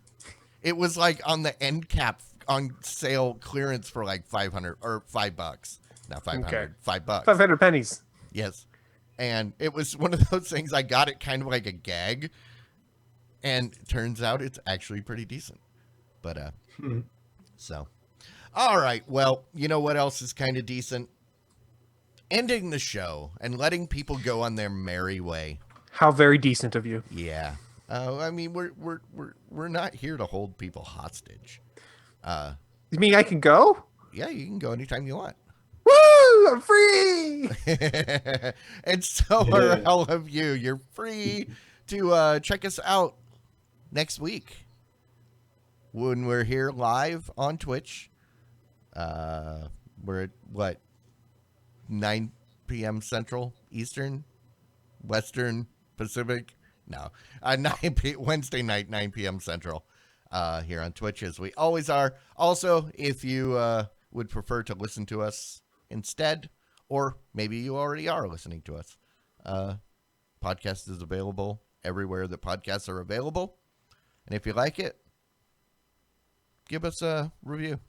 It was like on the end cap on sale clearance for like $500 or $5. Not 500, Okay. $5. 500 pennies. Yes. And it was one of those things. I got it kind of like a gag, and it turns out it's actually pretty decent. But so, all right. Well, you know what else is kind of decent? Ending the show and letting people go on their merry way. How very decent of you. Yeah. I mean, we're not here to hold people hostage. You mean I can go? Yeah, you can go anytime you want. Woo! I'm free. And so are all of you. You're free to check us out next week when we're here live on Twitch. We're at what, 9 p.m. Central, Eastern, Western, Pacific? No, Wednesday night, 9 p.m. Central, here on Twitch, as we always are. Also, if you would prefer to listen to us instead, or maybe you already are listening to us, podcast is available everywhere that podcasts are available. And if you like it, give us a review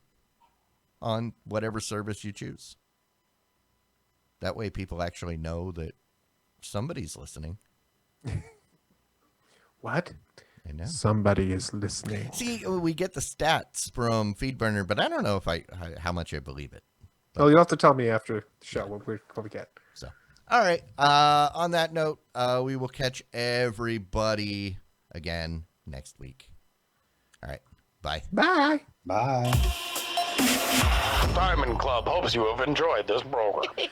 on whatever service you choose. That way people actually know that somebody's listening. What? I know. Somebody is listening. See, we get the stats from FeedBurner, but I don't know if how much I believe it. Oh, you'll have to tell me after the show what we get. So, all right. On that note, we will catch everybody again next week. All right. Bye. Bye. Bye. Diamond Club hopes you have enjoyed this program.